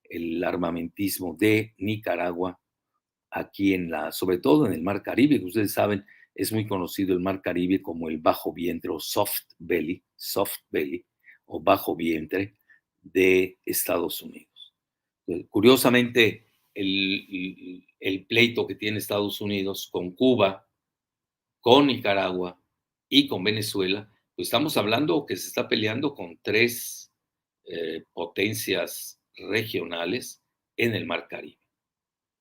el armamentismo de Nicaragua aquí sobre todo en el Mar Caribe, que ustedes saben, es muy conocido el Mar Caribe como el bajo vientre o soft belly o bajo vientre de Estados Unidos. Curiosamente, el pleito que tiene Estados Unidos con Cuba, con Nicaragua y con Venezuela, pues estamos hablando que se está peleando con tres potencias regionales en el Mar Caribe.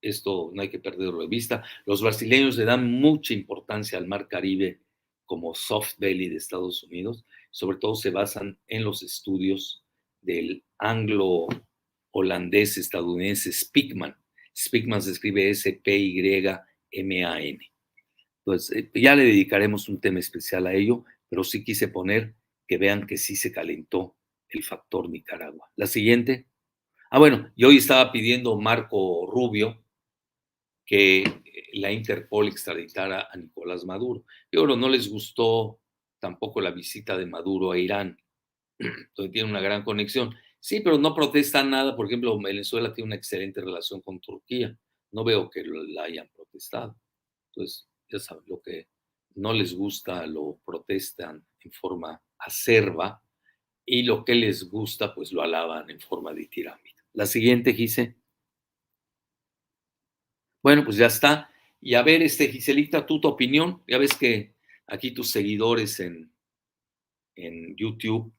Esto no hay que perderlo de vista. Los brasileños le dan mucha importancia al Mar Caribe como soft belly de Estados Unidos. Sobre todo se basan en los estudios del anglo-holandés estadounidense Speakman. Speakman se escribe Spyman. Entonces, ya le dedicaremos un tema especial a ello, pero sí quise poner que vean que sí se calentó el factor Nicaragua. La siguiente. Bueno, yo hoy estaba pidiendo Marco Rubio que la Interpol extraditara a Nicolás Maduro. Pero no les gustó tampoco la visita de Maduro a Irán, donde tiene una gran conexión. Sí, pero no protestan nada. Por ejemplo, Venezuela tiene una excelente relación con Turquía. No veo que la hayan protestado. Entonces, ya saben, lo que no les gusta lo protestan en forma acerba y lo que les gusta, pues lo alaban en forma ditirámica. La siguiente, Gise. Bueno, pues ya está. Y a ver, Giselita, tú tu opinión. Ya ves que aquí tus seguidores en YouTube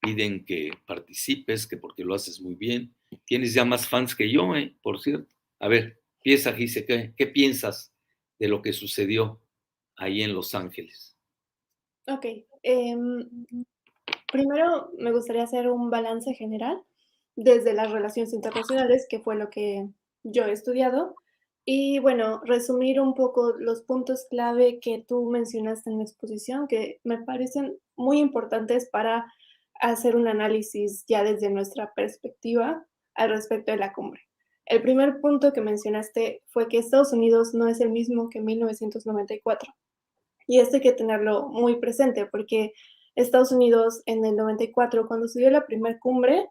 piden que participes, que porque lo haces muy bien. Tienes ya más fans que yo, por cierto. A ver, empieza, Gise, ¿qué piensas de lo que sucedió ahí en Los Ángeles? Ok. Primero me gustaría hacer un balance general desde las relaciones internacionales, que fue lo que yo he estudiado. Y bueno, resumir un poco los puntos clave que tú mencionaste en la exposición, que me parecen muy importantes para hacer un análisis ya desde nuestra perspectiva al respecto de la cumbre. El primer punto que mencionaste fue que Estados Unidos no es el mismo que en 1994. Y esto hay que tenerlo muy presente porque Estados Unidos en el 94, cuando se dio la primera cumbre,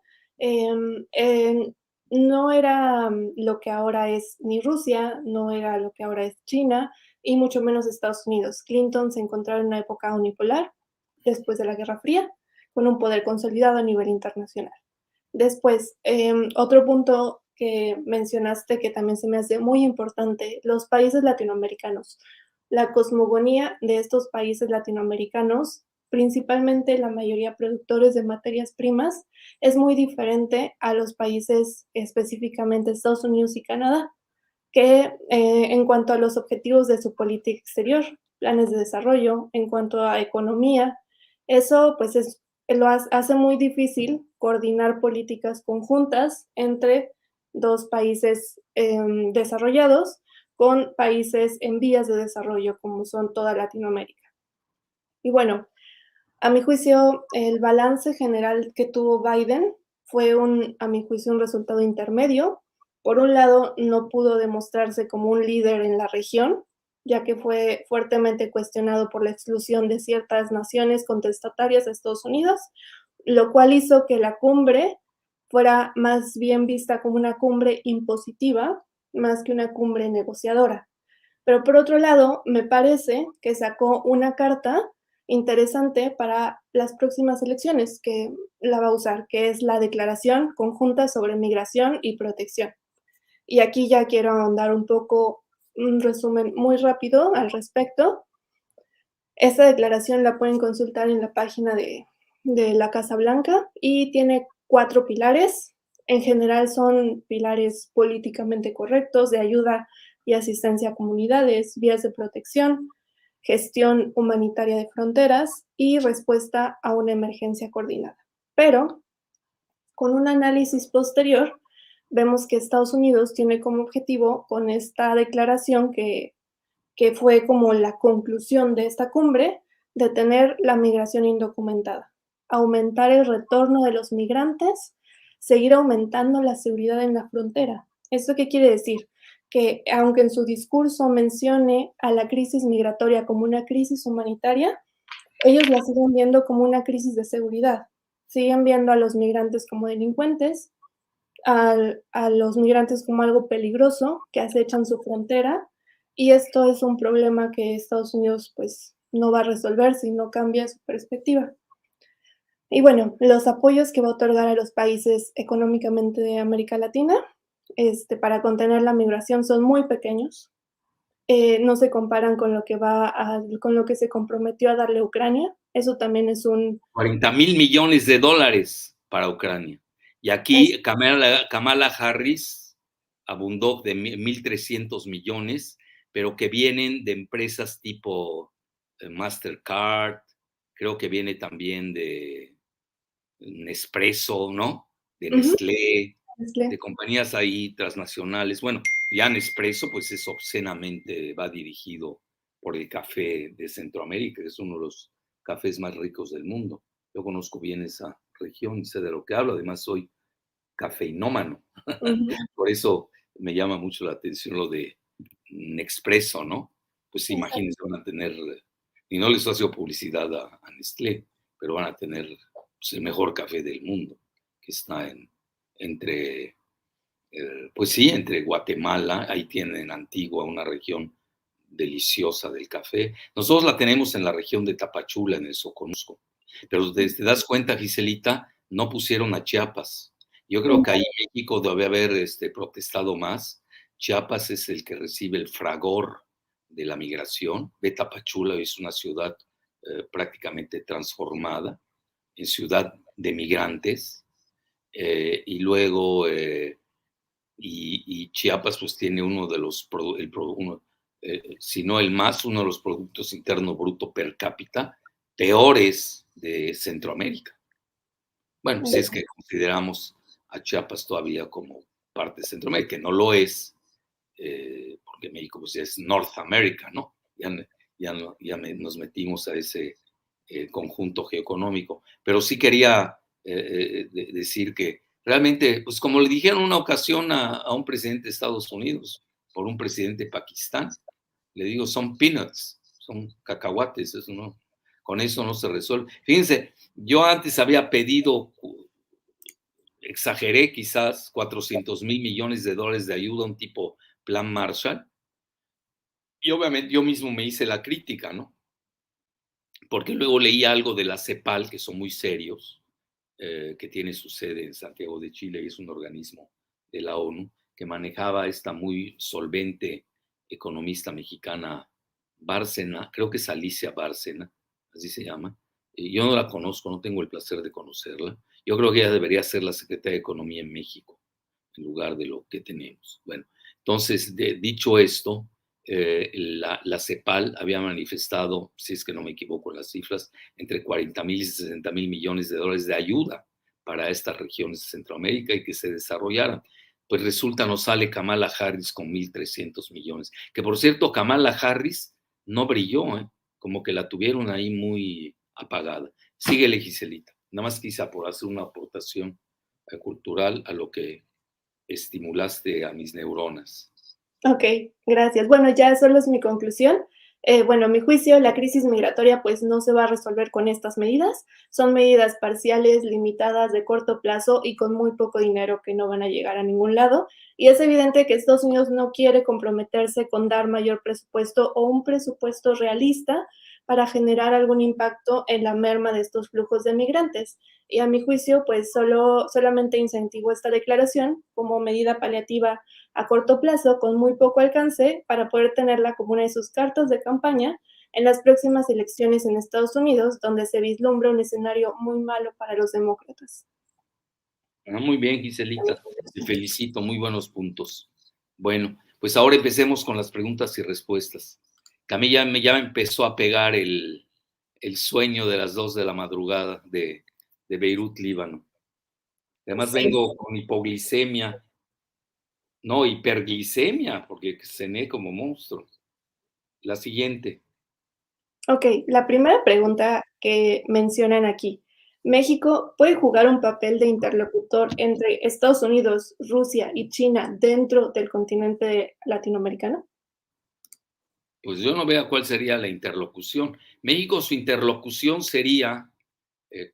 no era lo que ahora es ni Rusia, no era lo que ahora es China y mucho menos Estados Unidos. Clinton se encontraba en una época unipolar después de la Guerra Fría, con un poder consolidado a nivel internacional. Después, otro punto que mencionaste que también se me hace muy importante, los países latinoamericanos. La cosmogonía de estos países latinoamericanos, principalmente la mayoría productores de materias primas, es muy diferente a los países, específicamente Estados Unidos y Canadá, que en cuanto a los objetivos de su política exterior, planes de desarrollo, en cuanto a economía, eso pues lo hace muy difícil coordinar políticas conjuntas entre dos países desarrollados con países en vías de desarrollo, como son toda Latinoamérica. Y bueno, a mi juicio, el balance general que tuvo Biden fue a mi juicio, un resultado intermedio. Por un lado, no pudo demostrarse como un líder en la región, ya que fue fuertemente cuestionado por la exclusión de ciertas naciones contestatarias a Estados Unidos, lo cual hizo que la cumbre fuera más bien vista como una cumbre impositiva, más que una cumbre negociadora. Pero por otro lado, me parece que sacó una carta interesante para las próximas elecciones que la va a usar, que es la Declaración Conjunta sobre Migración y Protección. Y aquí ya quiero ahondar un poco, un resumen muy rápido al respecto. Esta declaración la pueden consultar en la página de la Casa Blanca y tiene 4 pilares. En general son pilares políticamente correctos de ayuda y asistencia a comunidades, vías de protección, gestión humanitaria de fronteras y respuesta a una emergencia coordinada. Pero con un análisis posterior, vemos que Estados Unidos tiene como objetivo con esta declaración que fue como la conclusión de esta cumbre, detener la migración indocumentada, aumentar el retorno de los migrantes, seguir aumentando la seguridad en la frontera. ¿Esto qué quiere decir? Que aunque en su discurso mencione a la crisis migratoria como una crisis humanitaria, ellos la siguen viendo como una crisis de seguridad. Siguen viendo a los migrantes como delincuentes, a los migrantes como algo peligroso que acechan su frontera, y esto es un problema que Estados Unidos pues no va a resolver si no cambia su perspectiva. Y bueno, los apoyos que va a otorgar a los países económicamente de América Latina para contener la migración son muy pequeños. No se comparan con lo que con lo que se comprometió a darle a Ucrania. Eso también es 40,000 millones de dólares para Ucrania. Y aquí Kamala Harris abundó de 1,300 millones, pero que vienen de empresas tipo Mastercard, creo que viene también de Nespresso, ¿no? De Nestlé, de compañías ahí transnacionales. Bueno, ya Nespresso pues es obscenamente, va dirigido por el café de Centroamérica, que es uno de los cafés más ricos del mundo. Yo conozco bien esa región y sé de lo que hablo, además soy cafeinómano. Por eso me llama mucho la atención lo de Nespresso, ¿no? Pues imagínense, van a tener, y no les hago publicidad a Nestlé, pero van a tener pues, el mejor café del mundo, que está entre, pues sí, entre Guatemala, ahí tienen Antigua, una región deliciosa del café. Nosotros la tenemos en la región de Tapachula, en el Soconusco, pero te das cuenta, Giselita, no pusieron a Chiapas. Yo creo que ahí México debe haber protestado más. Chiapas es el que recibe el fragor de la migración. Ve Tapachula, es una ciudad prácticamente transformada en ciudad de migrantes. Y luego, y Chiapas pues tiene uno de los, si no el más, uno de los productos internos bruto per cápita peores de Centroamérica. Bueno, si es que consideramos a Chiapas todavía como parte de Centroamérica, que no lo es, porque México pues es North America, ¿no? Nos metimos a ese conjunto geoeconómico. Pero sí quería decir que realmente, pues como le dijeron una ocasión a un presidente de Estados Unidos por un presidente de Pakistán, le digo, son peanuts, son cacahuates, eso no, con eso no se resuelve. Fíjense, yo antes había pedido, exageré quizás, 400,000 millones de dólares de ayuda, un tipo plan Marshall, y obviamente yo mismo me hice la crítica, ¿no? Porque luego leí algo de la CEPAL, que son muy serios, que tiene su sede en Santiago de Chile y es un organismo de la ONU, que manejaba esta muy solvente economista mexicana Bárcena, creo que es Alicia Bárcena, así se llama. Yo no la conozco, no tengo el placer de conocerla. Yo creo que ella debería ser la secretaria de Economía en México, en lugar de lo que tenemos. Bueno, entonces, dicho esto, la CEPAL había manifestado, si es que no me equivoco en las cifras, entre 40,000 y 60,000 millones de dólares de ayuda para estas regiones de Centroamérica y que se desarrollaran. pues resulta nos sale Kamala Harris con 1.300 millones. Que por cierto, Kamala Harris no brilló, ¿eh? Como que la tuvieron ahí muy apagada. Síguele, Giselita. Nada más quizá por hacer una aportación cultural a lo que estimulaste a mis neuronas. Ok, gracias. Bueno, ya solo es mi conclusión. Bueno, a mi juicio, la crisis migratoria pues no se va a resolver con estas medidas. Son medidas parciales, limitadas, de corto plazo y con muy poco dinero que no van a llegar a ningún lado. Y es evidente que Estados Unidos no quiere comprometerse con dar mayor presupuesto o un presupuesto realista para generar algún impacto en la merma de estos flujos de migrantes. Y a mi juicio, pues solamente incentivó esta declaración como medida paliativa a corto plazo con muy poco alcance para poder tenerla como una de sus cartas de campaña en las próximas elecciones en Estados Unidos, donde se vislumbra un escenario muy malo para los demócratas. Muy bien, Giselita. Te felicito, muy buenos puntos. Bueno, pues ahora empecemos con las preguntas y respuestas. Que a mí ya me empezó a pegar el sueño de las 2 de la madrugada de Beirut, Líbano. Además Sí. vengo con hipoglicemia, no, hiperglicemia, porque cené como monstruo. La siguiente. Ok, la primera pregunta que mencionan aquí. ¿México puede jugar un papel de interlocutor entre Estados Unidos, Rusia y China dentro del continente latinoamericano? Pues yo no veo cuál sería la interlocución. México, su interlocución sería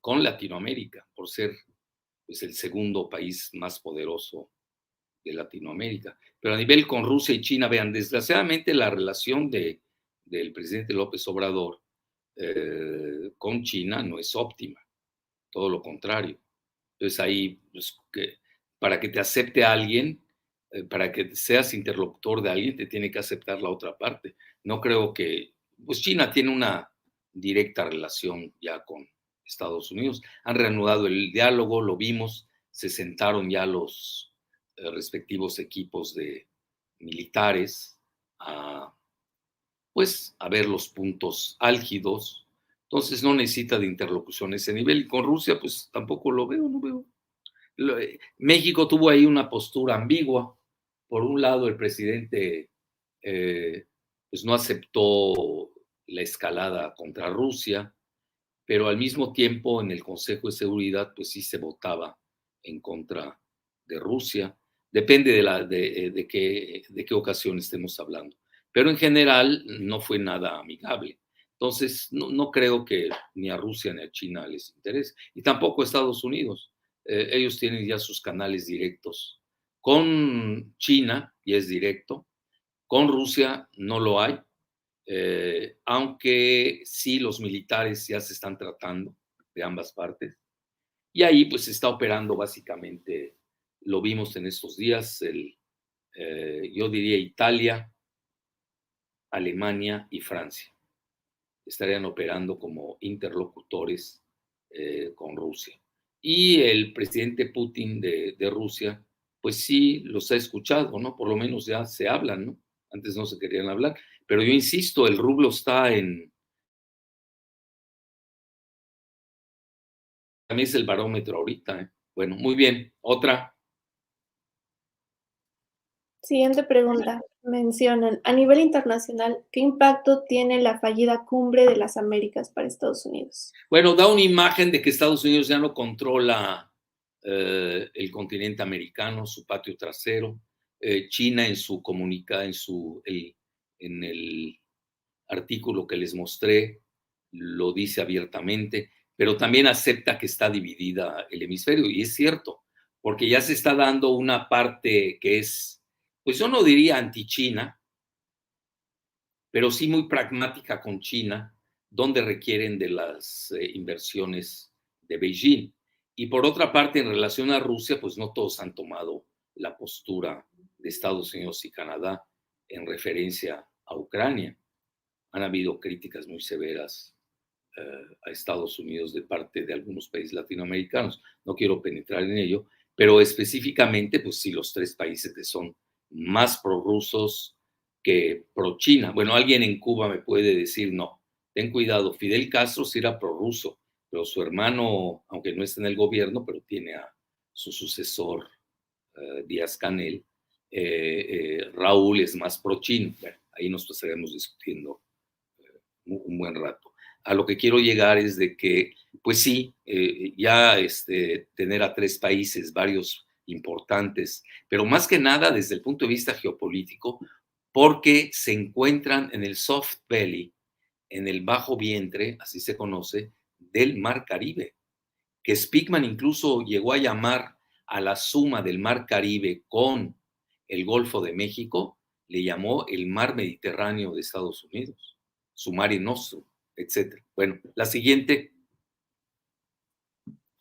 con Latinoamérica, por ser pues, el segundo país más poderoso de Latinoamérica. Pero a nivel con Rusia y China, vean, desgraciadamente la relación del presidente López Obrador con China no es óptima, todo lo contrario. Entonces ahí, pues, para que te acepte alguien, para que seas interlocutor de alguien, te tiene que aceptar la otra parte. No creo que, pues China tiene una directa relación ya con Estados Unidos. Han reanudado el diálogo, lo vimos, se sentaron ya los respectivos equipos de militares a, pues, a ver los puntos álgidos. Entonces no necesita de interlocución a ese nivel. Y con Rusia, pues tampoco lo veo, no veo. México tuvo ahí una postura ambigua. Por un lado, el presidente pues no aceptó la escalada contra Rusia, pero al mismo tiempo en el Consejo de Seguridad pues sí se votaba en contra de Rusia. Depende de qué ocasión estemos hablando. Pero en general no fue nada amigable. Entonces, no creo que ni a Rusia ni a China les interese. Y tampoco a Estados Unidos. Ellos tienen ya sus canales directos. Con China, y es directo. Con Rusia no lo hay. Aunque sí los militares ya se están tratando de ambas partes. Y ahí pues se está operando básicamente, lo vimos en estos días, yo diría Italia, Alemania y Francia. Estarían operando como interlocutores con Rusia. Y el presidente Putin de Rusia, pues sí los ha escuchado, ¿no? Por lo menos ya se hablan, ¿no? Antes no se querían hablar. Pero yo insisto, el rublo está también es el barómetro ahorita, ¿eh? Bueno, muy bien. Otra. Siguiente pregunta. Mencionan, a nivel internacional, ¿qué impacto tiene la fallida cumbre de las Américas para Estados Unidos? Bueno, da una imagen de que Estados Unidos ya no controla el continente americano, su patio trasero. China en su comunicado, en el artículo que les mostré, lo dice abiertamente, pero también acepta que está dividida el hemisferio, y es cierto, porque ya se está dando una parte que es, pues yo no diría anti-China, pero sí muy pragmática con China, donde requieren de las inversiones de Beijing. Y por otra parte, en relación a Rusia, pues no todos han tomado la postura de Estados Unidos y Canadá en referencia a Ucrania. Han habido críticas muy severas a Estados Unidos de parte de algunos países latinoamericanos. No quiero penetrar en ello, pero específicamente, pues sí, los tres países que son más prorrusos que pro-China. Bueno, alguien en Cuba me puede decir, no, ten cuidado, Fidel Castro sí era prorruso, pero su hermano, aunque no está en el gobierno, pero tiene a su sucesor Díaz-Canel, Raúl es más pro-chino. Bueno, ahí nos pasaremos discutiendo un buen rato. A lo que quiero llegar es de que, pues sí, ya tener a 3 países, varios importantes, pero más que nada desde el punto de vista geopolítico, porque se encuentran en el soft belly, en el bajo vientre, así se conoce, del Mar Caribe, que Spigman incluso llegó a llamar a la suma del Mar Caribe con el Golfo de México, le llamó el Mar Mediterráneo de Estados Unidos, su Mare Nostrum, etc. Bueno, la siguiente,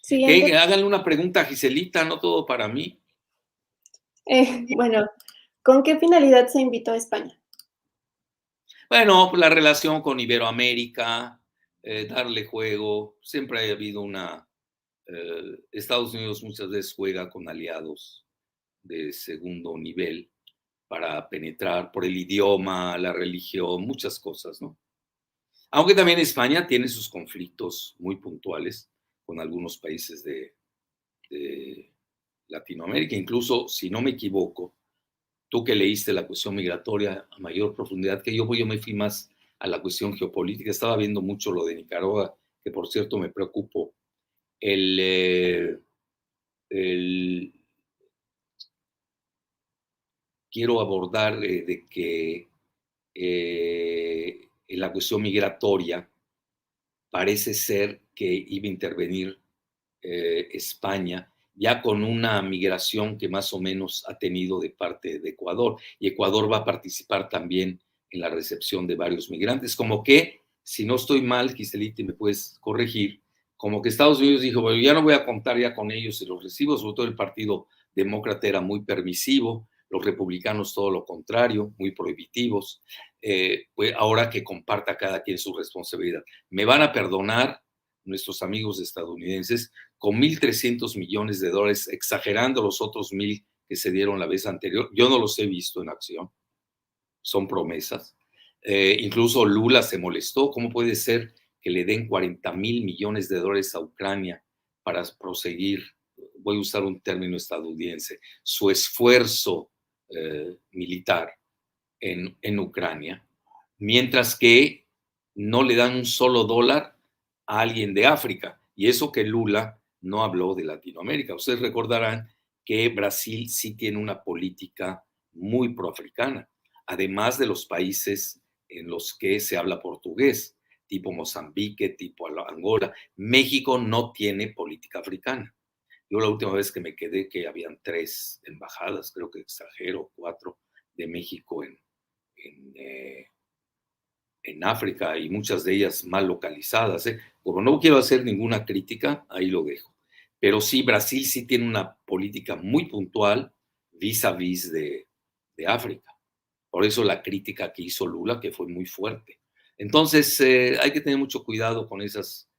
Siguiente. que háganle una pregunta a Giselita, no todo para mí. Bueno, ¿con qué finalidad se invitó a España? Bueno, pues la relación con Iberoamérica, darle juego, siempre ha habido Estados Unidos muchas veces juega con aliados de segundo nivel para penetrar por el idioma, la religión, muchas cosas, ¿no? Aunque también España tiene sus conflictos muy puntuales con algunos países de Latinoamérica, incluso, si no me equivoco, tú que leíste la cuestión migratoria a mayor profundidad que yo me fui más a la cuestión geopolítica, estaba viendo mucho lo de Nicaragua, que por cierto me preocupó, el, el quiero abordar de que en la cuestión migratoria parece ser que iba a intervenir España ya con una migración que más o menos ha tenido de parte de Ecuador. Y Ecuador va a participar también en la recepción de varios migrantes. Como que, si no estoy mal, Giselita, me puedes corregir, como que Estados Unidos dijo, bueno, ya no voy a contar ya con ellos y los recibo, sobre todo el Partido Demócrata era muy permisivo, los republicanos todo lo contrario, muy prohibitivos, pues ahora que comparta cada quien su responsabilidad. Me van a perdonar nuestros amigos estadounidenses con 1.300 millones de dólares, exagerando los otros 1.000 que se dieron la vez anterior. Yo no los he visto en acción, son promesas. Incluso Lula se molestó. ¿Cómo puede ser que le den 40.000 millones de dólares a Ucrania para proseguir, voy a usar un término estadounidense, su esfuerzo militar en Ucrania, mientras que no le dan un solo dólar a alguien de África? Y eso que Lula no habló de Latinoamérica. Ustedes recordarán que Brasil sí tiene una política muy proafricana, además de los países en los que se habla portugués, tipo Mozambique, tipo Angola. México no tiene política africana. Yo la última vez que me quedé que habían 3 embajadas, creo que extranjero, 4 de México en, en África, y muchas de ellas mal localizadas. Como no quiero hacer ninguna crítica, ahí lo dejo. Pero sí, Brasil sí tiene una política muy puntual vis a vis de África. Por eso la crítica que hizo Lula, que fue muy fuerte. Entonces, hay que tener mucho cuidado con esas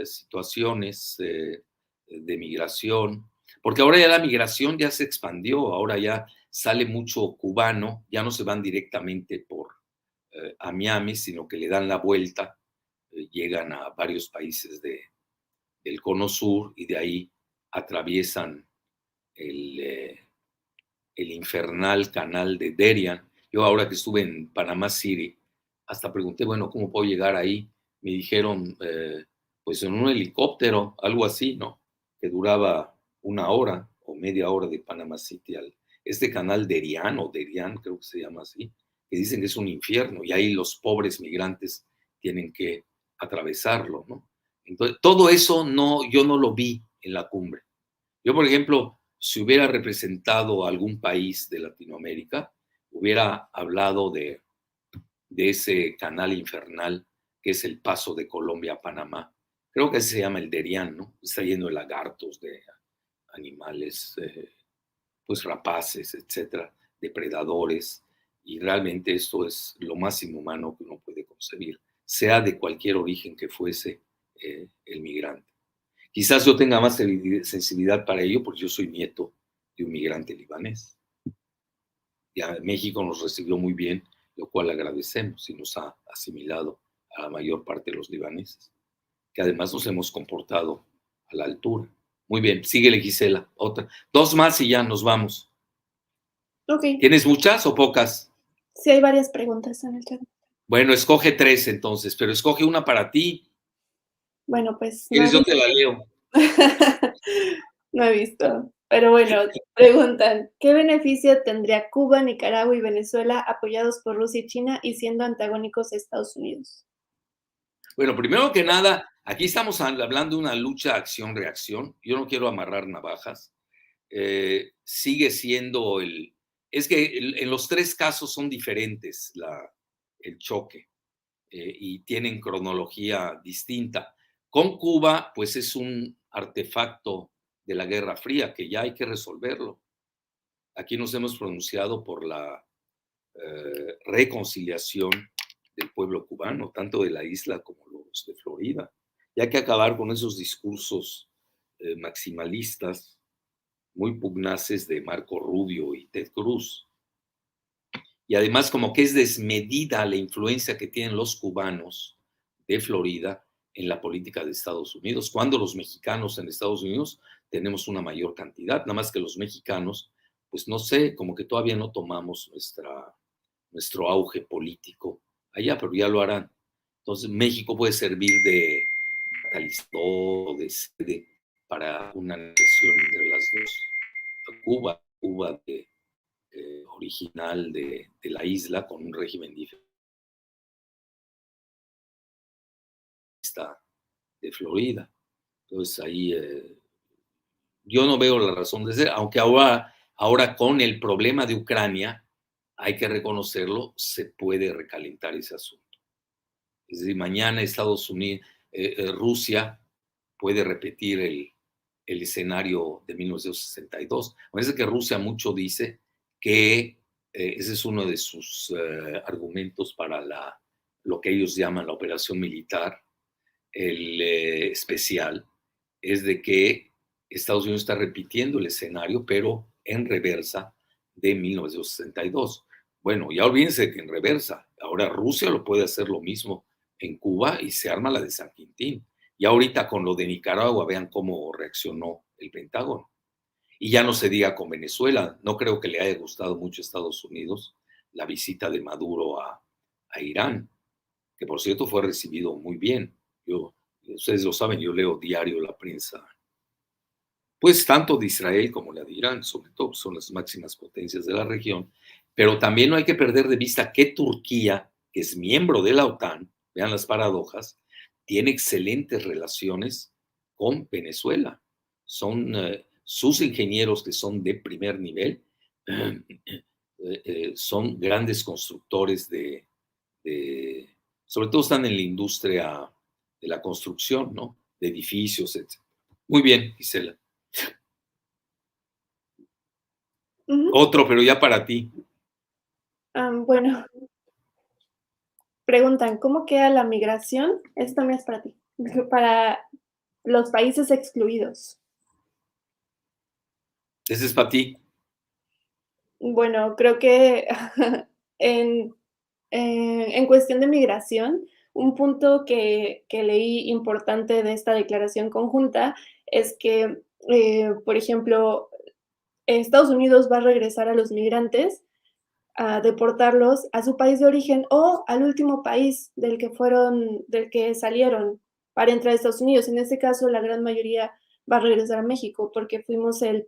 situaciones de migración, porque ahora ya la migración ya se expandió, ahora ya sale mucho cubano, ya no se van directamente a Miami, sino que le dan la vuelta, llegan a varios países del Cono Sur y de ahí atraviesan el, el infernal canal de Darien. Yo ahora que estuve en Panamá City, hasta pregunté, bueno, ¿cómo puedo llegar ahí? Me dijeron, pues en un helicóptero, algo así, ¿no? Que duraba 1 hora o media hora de Panamá City este canal Darien, o Darien, creo que se llama así, que dicen que es un infierno y ahí los pobres migrantes tienen que atravesarlo, ¿no? Entonces, todo eso no, yo no lo vi en la cumbre. Yo, por ejemplo, si hubiera representado a algún país de Latinoamérica, hubiera hablado de ese canal infernal que es el paso de Colombia a Panamá. Creo que se llama el Derian, ¿no? Está lleno de lagartos, de animales, pues rapaces, etcétera, depredadores. Y realmente esto es lo más inhumano que uno puede concebir, sea de cualquier origen que fuese el migrante. Quizás yo tenga más sensibilidad para ello porque yo soy nieto de un migrante libanés. Ya México nos recibió muy bien, lo cual agradecemos y nos ha asimilado a la mayor parte de los libaneses, que además nos hemos comportado a la altura, Muy bien, síguele, Gisela. Otra. Dos más y ya nos vamos. Ok, ¿Tienes muchas o pocas? sí hay varias preguntas en el chat. Bueno, escoge tres entonces, pero escoge una para ti. Bueno, pues Si quieres, yo te la leo. no he visto. Pero bueno, preguntan, ¿qué beneficio tendría Cuba, Nicaragua y Venezuela apoyados por Rusia y China y siendo antagónicos a Estados Unidos? Bueno, primero que nada, aquí estamos hablando de una lucha acción-reacción. Yo no quiero amarrar navajas. Sigue siendo el... Es que en los tres casos son diferentes el choque y tienen cronología distinta. Con Cuba, pues es un artefacto de la Guerra Fría que ya hay que resolverlo. Aquí nos hemos pronunciado por la reconciliación del pueblo cubano, tanto de la isla como los de Florida. Y hay que acabar con esos discursos maximalistas muy pugnaces de Marco Rubio y Ted Cruz. Y además como que es desmedida la influencia que tienen los cubanos de Florida en la política de Estados Unidos, cuando los mexicanos en Estados Unidos tenemos una mayor cantidad, nada más que los mexicanos, pues no sé, como que todavía no tomamos nuestro auge político allá, pero ya lo harán. Entonces México puede servir de catalizador, de sede para una negociación entre las dos. Cuba original de la isla con un régimen diferente de Florida. Entonces ahí yo no veo la razón de ser, aunque ahora con el problema de Ucrania, hay que reconocerlo, se puede recalentar ese asunto. Es decir, mañana Estados Unidos, Rusia puede repetir el escenario de 1962. Parece que Rusia mucho dice que ese es uno de sus argumentos para lo que ellos llaman la operación militar, especial, es de que Estados Unidos está repitiendo el escenario, pero en reversa de 1962. Bueno, ya olvídense que en reversa, ahora Rusia lo puede hacer lo mismo en Cuba y se arma la de San Quintín. Y ahorita con lo de Nicaragua, vean cómo reaccionó el Pentágono. Y ya no se diga con Venezuela. No creo que le haya gustado mucho a Estados Unidos la visita de Maduro a Irán, que por cierto fue recibido muy bien. Ustedes lo saben, yo leo diario la prensa, pues tanto de Israel como la de Irán, sobre todo son las máximas potencias de la región, pero también no hay que perder de vista que Turquía, que es miembro de la OTAN, vean las paradojas, tiene excelentes relaciones con Venezuela. Son sus ingenieros que son de primer nivel, son grandes constructores sobre todo están en la industria de la construcción, ¿no? De edificios, etc. Muy bien, Gisela. Otro, pero ya para ti. Bueno, preguntan, ¿cómo queda la migración? Esto también es para ti, para los países excluidos. Ese es para ti. Bueno, creo que en, en cuestión de migración, un punto que leí importante de esta declaración conjunta es que, por ejemplo, Estados Unidos va a regresar a los migrantes a deportarlos a su país de origen o al último país del que salieron para entrar a Estados Unidos. En este caso, la gran mayoría va a regresar a México porque fuimos el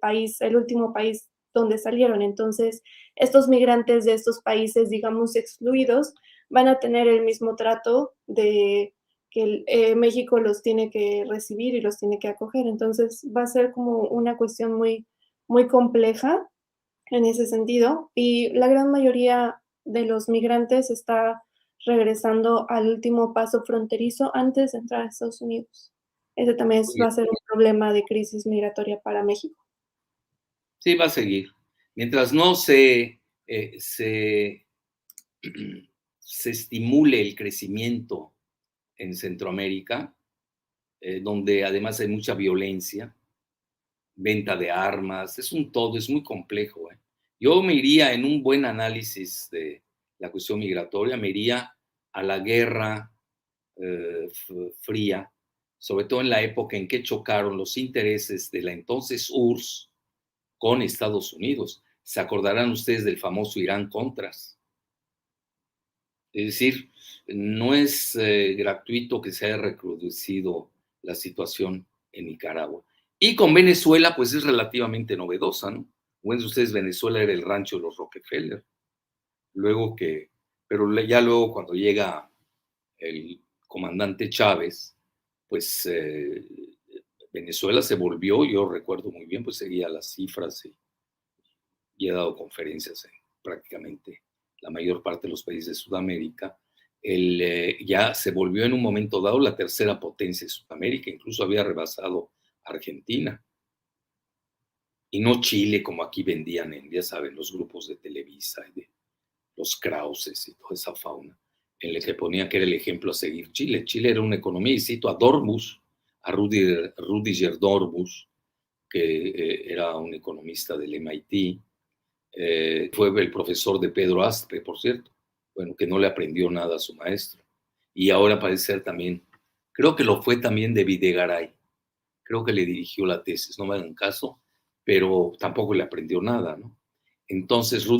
último país donde salieron. Entonces, estos migrantes de estos países, digamos, excluidos, van a tener el mismo trato de que México los tiene que recibir y los tiene que acoger. Entonces, va a ser como una cuestión muy, muy compleja en ese sentido, y la gran mayoría de los migrantes está regresando al último paso fronterizo antes de entrar a Estados Unidos. Ese también va a ser un problema de crisis migratoria para México. Sí, va a seguir. Mientras no se estimule el crecimiento en Centroamérica, donde además hay mucha violencia, venta de armas, es un todo, es muy complejo. Yo me iría en un buen análisis de la cuestión migratoria, me iría a la guerra fría sobre todo en la época en que chocaron los intereses de la entonces URSS con Estados Unidos. Se acordarán ustedes del famoso Irán-Contras. Es decir, no es gratuito que se haya recrudecido la situación en Nicaragua. Y con Venezuela, pues es relativamente novedosa, ¿no? Bueno, ustedes, Venezuela era el rancho de los Rockefeller. Luego que, pero ya luego cuando llega el comandante Chávez, pues Venezuela se volvió, yo recuerdo muy bien, pues seguía las cifras y he dado conferencias en prácticamente la mayor parte de los países de Sudamérica. Ya se volvió en un momento dado la tercera potencia de Sudamérica, incluso había rebasado a Argentina. Y no Chile, como aquí vendían en, ya saben, los grupos de Televisa y de los Krauses y toda esa fauna, en el que ponía que era el ejemplo a seguir Chile. Chile era una economía, y cito a Dormus, a Rudiger Dormus, que era un economista del MIT, fue el profesor de Pedro Astre, por cierto, bueno, que no le aprendió nada a su maestro. Y ahora parece ser también, creo que lo fue también de Videgaray, creo que le dirigió la tesis, no me hagan caso, pero tampoco le aprendió nada, ¿no? Entonces, yo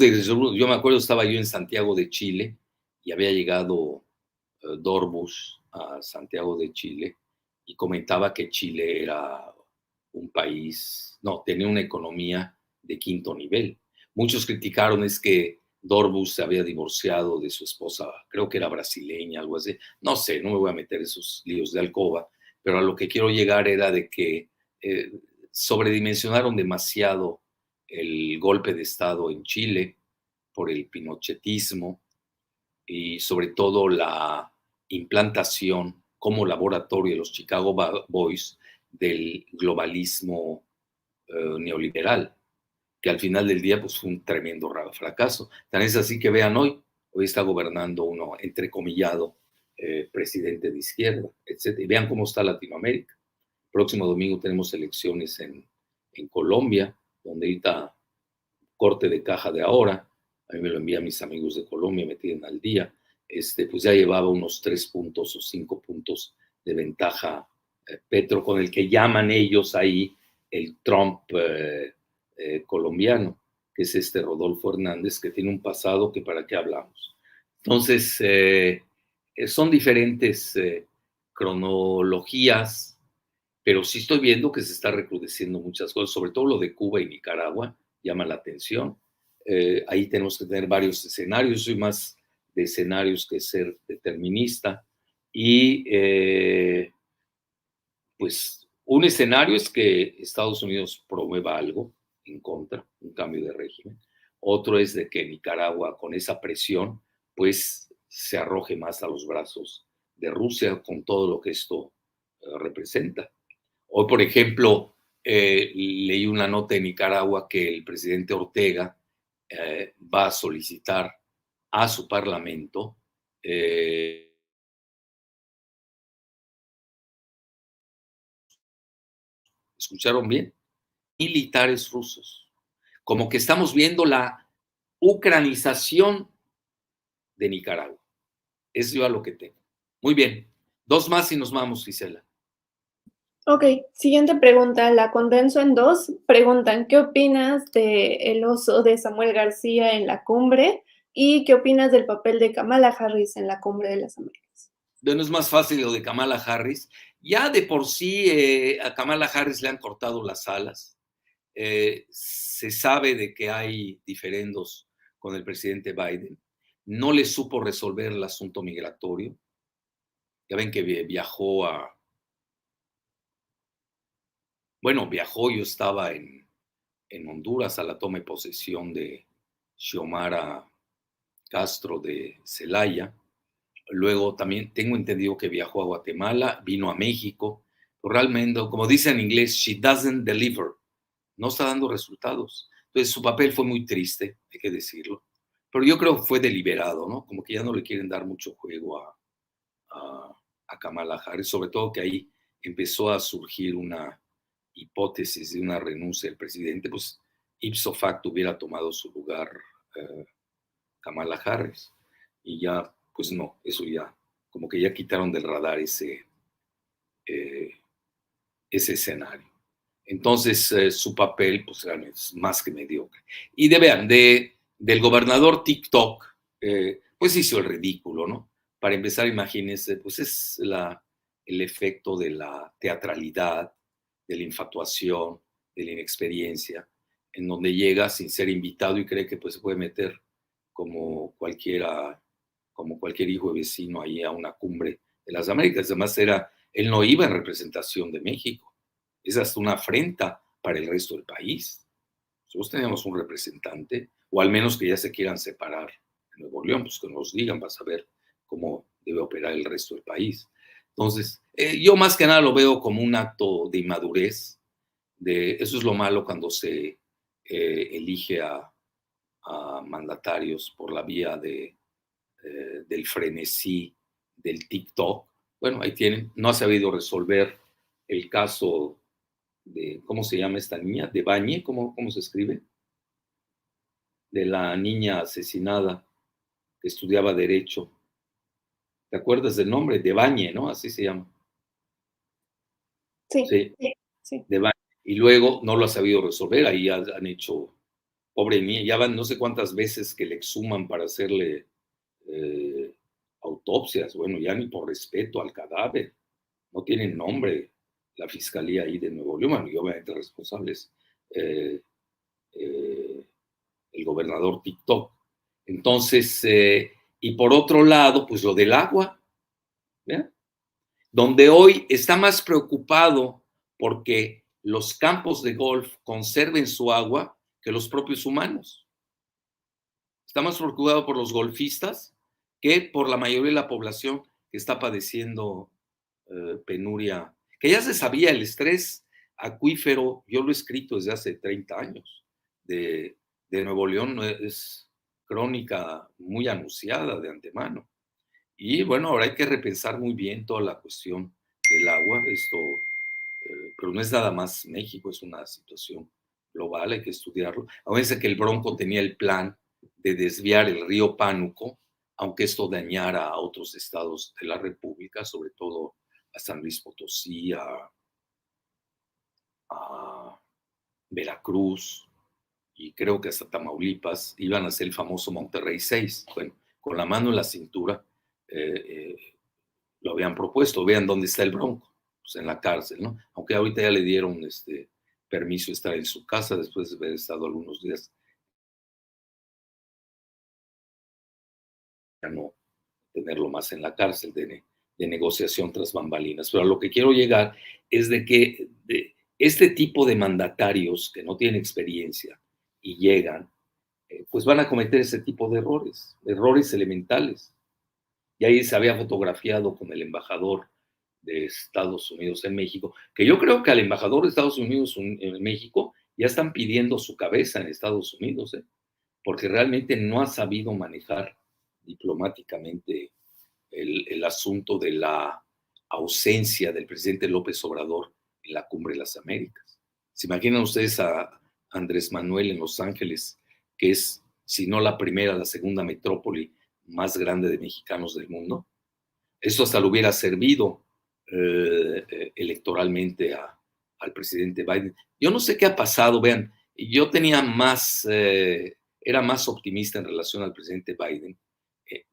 me acuerdo, estaba yo en Santiago de Chile y había llegado Dorbus a Santiago de Chile y comentaba que Chile era un país, no, tenía una economía de quinto nivel. Muchos criticaron es que Dorbus se había divorciado de su esposa, creo que era brasileña, algo así. No sé, no me voy a meter esos líos de alcoba, pero a lo que quiero llegar era de que eh, sobredimensionaron demasiado el golpe de Estado en Chile por el pinochetismo y sobre todo la implantación como laboratorio de los Chicago Boys del globalismo neoliberal, que al final del día pues, fue un tremendo fracaso. Tan es así que vean hoy está gobernando uno, entrecomillado, presidente de izquierda, etc. Y vean cómo está Latinoamérica. Próximo domingo tenemos elecciones en Colombia, donde ahorita corte de caja de ahora, a mí me lo envían mis amigos de Colombia, me tienen al día, pues ya llevaba unos 3 puntos o 5 puntos de ventaja Petro, con el que llaman ellos ahí el Trump colombiano, que es Rodolfo Hernández, que tiene un pasado que para qué hablamos. Entonces, son diferentes cronologías, pero sí estoy viendo que se está recrudeciendo muchas cosas, sobre todo lo de Cuba y Nicaragua, llama la atención. Ahí tenemos que tener varios escenarios, soy más de escenarios que ser determinista, y pues un escenario es que Estados Unidos promueva algo en contra, un cambio de régimen. Otro es de que Nicaragua, con esa presión, pues se arroje más a los brazos de Rusia con todo lo que esto representa. Hoy, por ejemplo, leí una nota en Nicaragua que el presidente Ortega va a solicitar a su parlamento ¿escucharon bien? Militares rusos. Como que estamos viendo la ucranización de Nicaragua. Eso yo a lo que tengo. Muy bien. Dos más y nos vamos, Gisela. Ok, siguiente pregunta, la condenso en dos. Preguntan, ¿qué opinas del oso de Samuel García en la cumbre? ¿Y qué opinas del papel de Kamala Harris en la cumbre de las Américas? Bueno, es más fácil lo de Kamala Harris. Ya de por sí a Kamala Harris le han cortado las alas. Se sabe de que hay diferendos con el presidente Biden. No le supo resolver el asunto migratorio. Ya ven que viajó viajó, yo estaba en Honduras a la toma de posesión de Xiomara Castro de Celaya. Luego también tengo entendido que viajó a Guatemala, vino a México. Realmente, como dice en inglés, she doesn't deliver. No está dando resultados. Entonces su papel fue muy triste, hay que decirlo. Pero yo creo que fue deliberado, ¿no? Como que ya no le quieren dar mucho juego a Kamala Harris, sobre todo que ahí empezó a surgir una hipótesis de una renuncia del presidente, pues ipso facto hubiera tomado su lugar Kamala Harris. Y ya, pues no, eso ya, como que ya quitaron del radar ese escenario. Entonces, su papel, pues, realmente es más que mediocre. Y vean, del gobernador TikTok, pues hizo el ridículo, ¿no? Para empezar, imagínense, pues es el efecto de la teatralidad, de la infatuación, de la inexperiencia, en donde llega sin ser invitado y cree que pues se puede meter como cualquiera, como cualquier hijo de vecino ahí a una cumbre de las Américas. Además, él no iba en representación de México. Es hasta una afrenta para el resto del país. Nosotros tenemos un representante, o al menos que ya se quieran separar de Nuevo León, pues que nos digan para saber cómo debe operar el resto del país. Entonces, yo más que nada lo veo como un acto de inmadurez. Eso es lo malo cuando se elige a mandatarios por la vía del frenesí, del TikTok. Bueno, ahí tienen, no ha sabido resolver el caso de, ¿cómo se llama esta niña? De Bañe, ¿cómo se escribe? De la niña asesinada que estudiaba Derecho. ¿Te acuerdas del nombre? De Bañe, ¿no? Así se llama. Sí, Sí, sí. de Bañe. Y luego no lo ha sabido resolver, ahí han hecho, pobre niña, ya van no sé cuántas veces que le exhuman para hacerle autopsias, bueno, ya ni por respeto al cadáver, no tienen nombre la fiscalía ahí de Nuevo León, y obviamente responsables eh, el gobernador TikTok. Entonces, y por otro lado, pues lo del agua, ¿ya? Donde hoy está más preocupado porque los campos de golf conserven su agua que los propios humanos. Está más preocupado por los golfistas que por la mayoría de la población que está padeciendo penuria, que ya se sabía el estrés acuífero, yo lo he escrito desde hace 30 años, de Nuevo León, es crónica muy anunciada de antemano. Y bueno, ahora hay que repensar muy bien toda la cuestión del agua, pero no es nada más México, es una situación global, hay que estudiarlo. Acuérdense que el Bronco tenía el plan de desviar el río Pánuco, aunque esto dañara a otros estados de la República, sobre todo a San Luis Potosí, a Veracruz y creo que hasta Tamaulipas, iban a hacer el famoso Monterrey 6. Bueno, con la mano en la cintura eh, eh, lo habían propuesto. Vean dónde está el Bronco, pues en la cárcel, ¿no? Aunque ahorita ya le dieron permiso de estar en su casa después de haber estado algunos días, ya no tenerlo más en la cárcel de negociación tras bambalinas. Pero a lo que quiero llegar es de que este tipo de mandatarios que no tienen experiencia y llegan, pues van a cometer ese tipo de errores elementales. Y ahí se había fotografiado con el embajador de Estados Unidos en México, que yo creo que al embajador de Estados Unidos en México ya están pidiendo su cabeza en Estados Unidos, porque realmente no ha sabido manejar diplomáticamente el asunto de la ausencia del presidente López Obrador en la Cumbre de las Américas. ¿Se imaginan ustedes a Andrés Manuel en Los Ángeles, que es, si no la primera, la segunda metrópoli más grande de mexicanos del mundo? Esto hasta lo hubiera servido electoralmente al presidente Biden. Yo no sé qué ha pasado, vean, yo tenía era más optimista en relación al presidente Biden,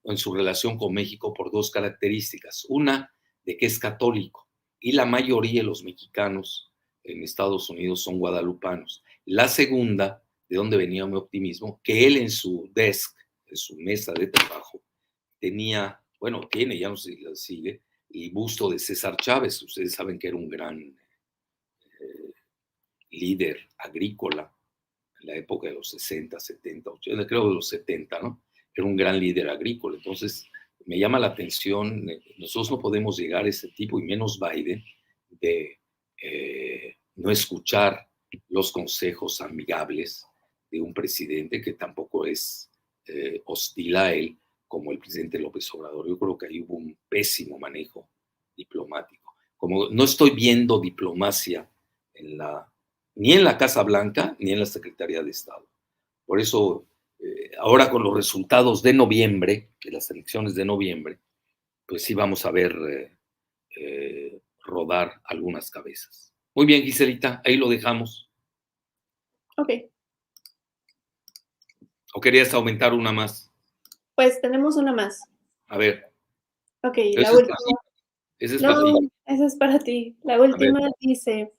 en su relación con México por dos características. Una, de que es católico y la mayoría de los mexicanos en Estados Unidos son guadalupanos. La segunda, de donde venía mi optimismo, que él en su desk, en su mesa de trabajo, tenía, bueno, tiene, ya no sé si la sigue, el busto de César Chávez. Ustedes saben que era un gran líder agrícola en la época de los 60, 70, 80, creo de los 70, ¿no? Era un gran líder agrícola. Entonces, me llama la atención, nosotros no podemos llegar a ese tipo, y menos Biden, de no escuchar los consejos amigables de un presidente que tampoco es hostil a él, como el presidente López Obrador. Yo creo que ahí hubo un pésimo manejo diplomático. Como no estoy viendo diplomacia ni en la Casa Blanca ni en la Secretaría de Estado. Por eso, ahora con los resultados de noviembre, de las elecciones de noviembre, pues sí vamos a ver rodar algunas cabezas. Muy bien, Giselita, ahí lo dejamos. Ok, ¿O querías aumentar una más? pues tenemos una más. A ver, Ok, la esa es para última. ti. Esa es para No, ti. esa es para ti. La A ver. última dice,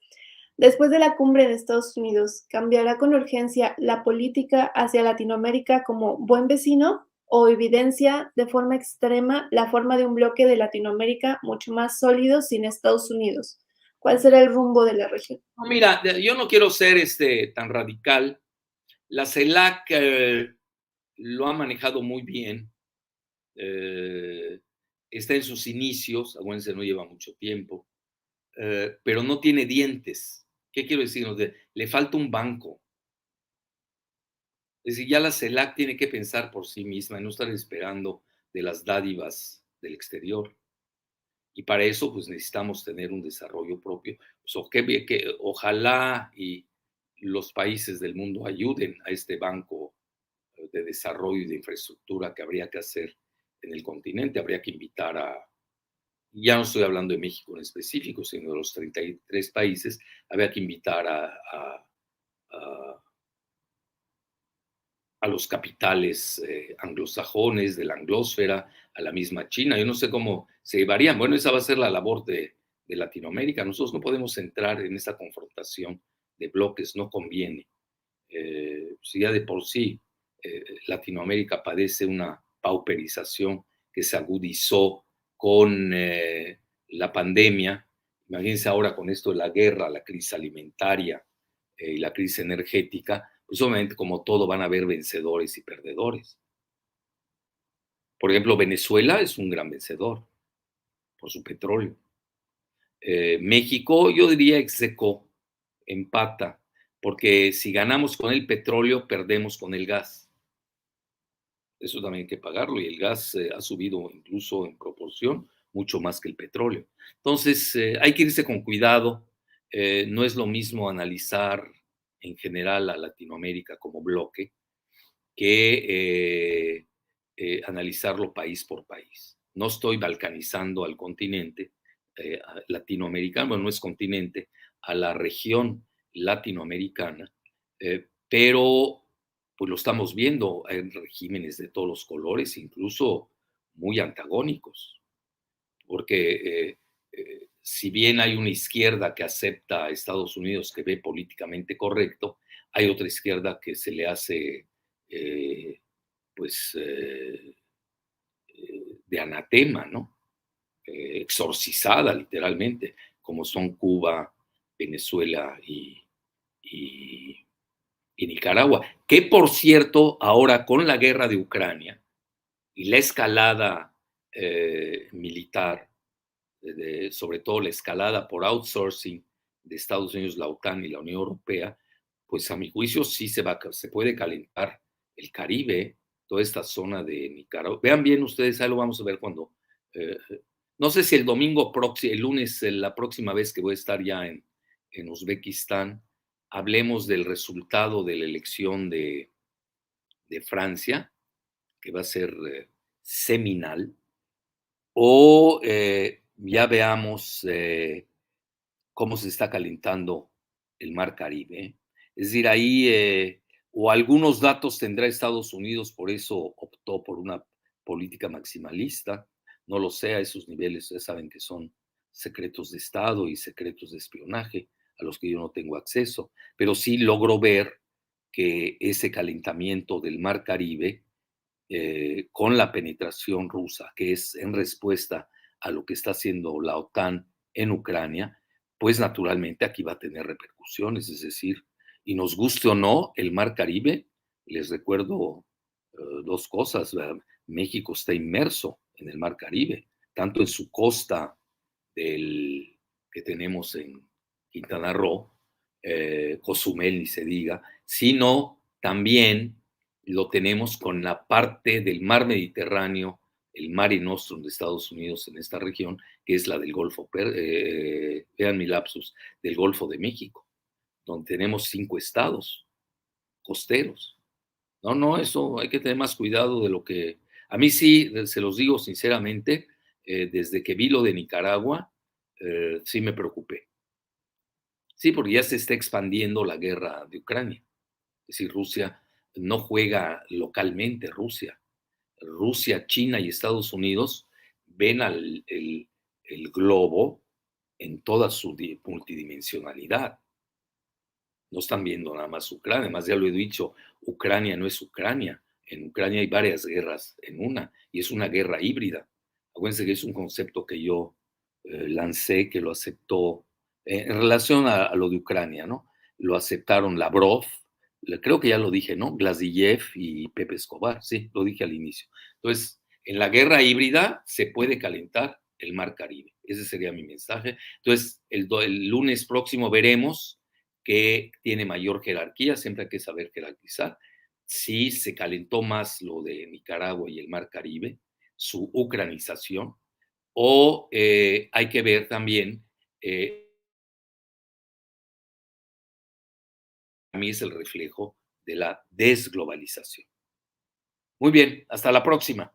después de la cumbre de Estados Unidos, ¿cambiará con urgencia la política hacia Latinoamérica como buen vecino o evidencia de forma extrema la forma de un bloque de Latinoamérica mucho más sólido sin Estados Unidos? ¿Cuál será el rumbo de la región? No, mira, yo no quiero ser tan radical. La CELAC lo ha manejado muy bien. Está en sus inicios, acuérdense, no lleva mucho tiempo, pero no tiene dientes. ¿Qué quiero decir? Le falta un banco. Es decir, ya la CELAC tiene que pensar por sí misma y no estar esperando de las dádivas del exterior. Y para eso, pues necesitamos tener un desarrollo propio. Pues, ojalá y los países del mundo ayuden a este banco de desarrollo y de infraestructura que habría que hacer en el continente. Habría que invitar ya no estoy hablando de México en específico, sino de los 33 países, habría que invitar a, a los capitales anglosajones, de la anglósfera, a la misma China. Yo no sé cómo se llevarían. Bueno, esa va a ser la labor de Latinoamérica. Nosotros no podemos entrar en esa confrontación de bloques, no conviene. Si ya de por sí Latinoamérica padece una pauperización que se agudizó con la pandemia, imagínense ahora con esto de la guerra, la crisis alimentaria y la crisis energética, pues obviamente como todo van a haber vencedores y perdedores. Por ejemplo, Venezuela es un gran vencedor por su petróleo. México, yo diría ex aequo, empata, porque si ganamos con el petróleo, perdemos con el gas. Eso también hay que pagarlo y el gas ha subido incluso en proporción mucho más que el petróleo. Entonces, hay que irse con cuidado. No es lo mismo analizar en general a Latinoamérica como bloque que analizarlo país por país. No estoy balcanizando al continente latinoamericano, bueno, no es continente, a la región latinoamericana, pero pues lo estamos viendo en regímenes de todos los colores, incluso muy antagónicos, porque si bien hay una izquierda que acepta a Estados Unidos, que ve políticamente correcto, hay otra izquierda que se le hace eh, pues de anatema, ¿no? Exorcizada literalmente, como son Cuba, Venezuela y Nicaragua, que por cierto, ahora con la guerra de Ucrania y la escalada militar, sobre todo la escalada por outsourcing de Estados Unidos, la OTAN y la Unión Europea, pues a mi juicio sí se puede calentar el Caribe, toda esta zona de Nicaragua. Vean bien ustedes, ahí lo vamos a ver cuando, eh, no sé si el domingo próximo, el lunes, la próxima vez que voy a estar ya en Uzbekistán, hablemos del resultado de la elección de Francia, que va a ser seminal, o ya veamos cómo se está calentando el mar Caribe. Es decir, ahí o algunos datos tendrá Estados Unidos, por eso optó por una política maximalista. No lo sé, a esos niveles ya saben que son secretos de Estado y secretos de espionaje a los que yo no tengo acceso, pero sí logro ver que ese calentamiento del mar Caribe con la penetración rusa, que es en respuesta a lo que está haciendo la OTAN en Ucrania, pues naturalmente aquí va a tener repercusiones, es decir, y nos guste o no, el Mar Caribe, les recuerdo dos cosas, ¿verdad? México está inmerso en el Mar Caribe, tanto en su costa del, que tenemos en Quintana Roo, Cozumel ni se diga, sino también lo tenemos con la parte del mar Mediterráneo, el Mare Nostrum de Estados Unidos en esta región, que es la del Golfo, vean mi lapsus, del Golfo de México, donde tenemos 5 estados costeros. No, no, eso hay que tener más cuidado de lo que... A mí sí, se los digo sinceramente, desde que vi lo de Nicaragua, sí me preocupé. Sí, porque ya se está expandiendo la guerra de Ucrania. Es decir, Rusia no juega localmente, Rusia, China y Estados Unidos ven el globo en toda su multidimensionalidad. No están viendo nada más Ucrania, además ya lo he dicho, Ucrania no es Ucrania. En Ucrania hay varias guerras en una, y es una guerra híbrida. Acuérdense que es un concepto que yo lancé, que lo aceptó en relación a lo de Ucrania, ¿no? Lo aceptaron Lavrov, creo que ya lo dije, ¿no? Glasdiev y Pepe Escobar, sí, lo dije al inicio. Entonces, en la guerra híbrida se puede calentar el Mar Caribe. Ese sería mi mensaje. Entonces, el lunes próximo veremos que tiene mayor jerarquía, siempre hay que saber jerarquizar. Sí se calentó más lo de Nicaragua y el Mar Caribe, su ucranización, o hay que ver también, a mí es el reflejo de la desglobalización. Muy bien, hasta la próxima.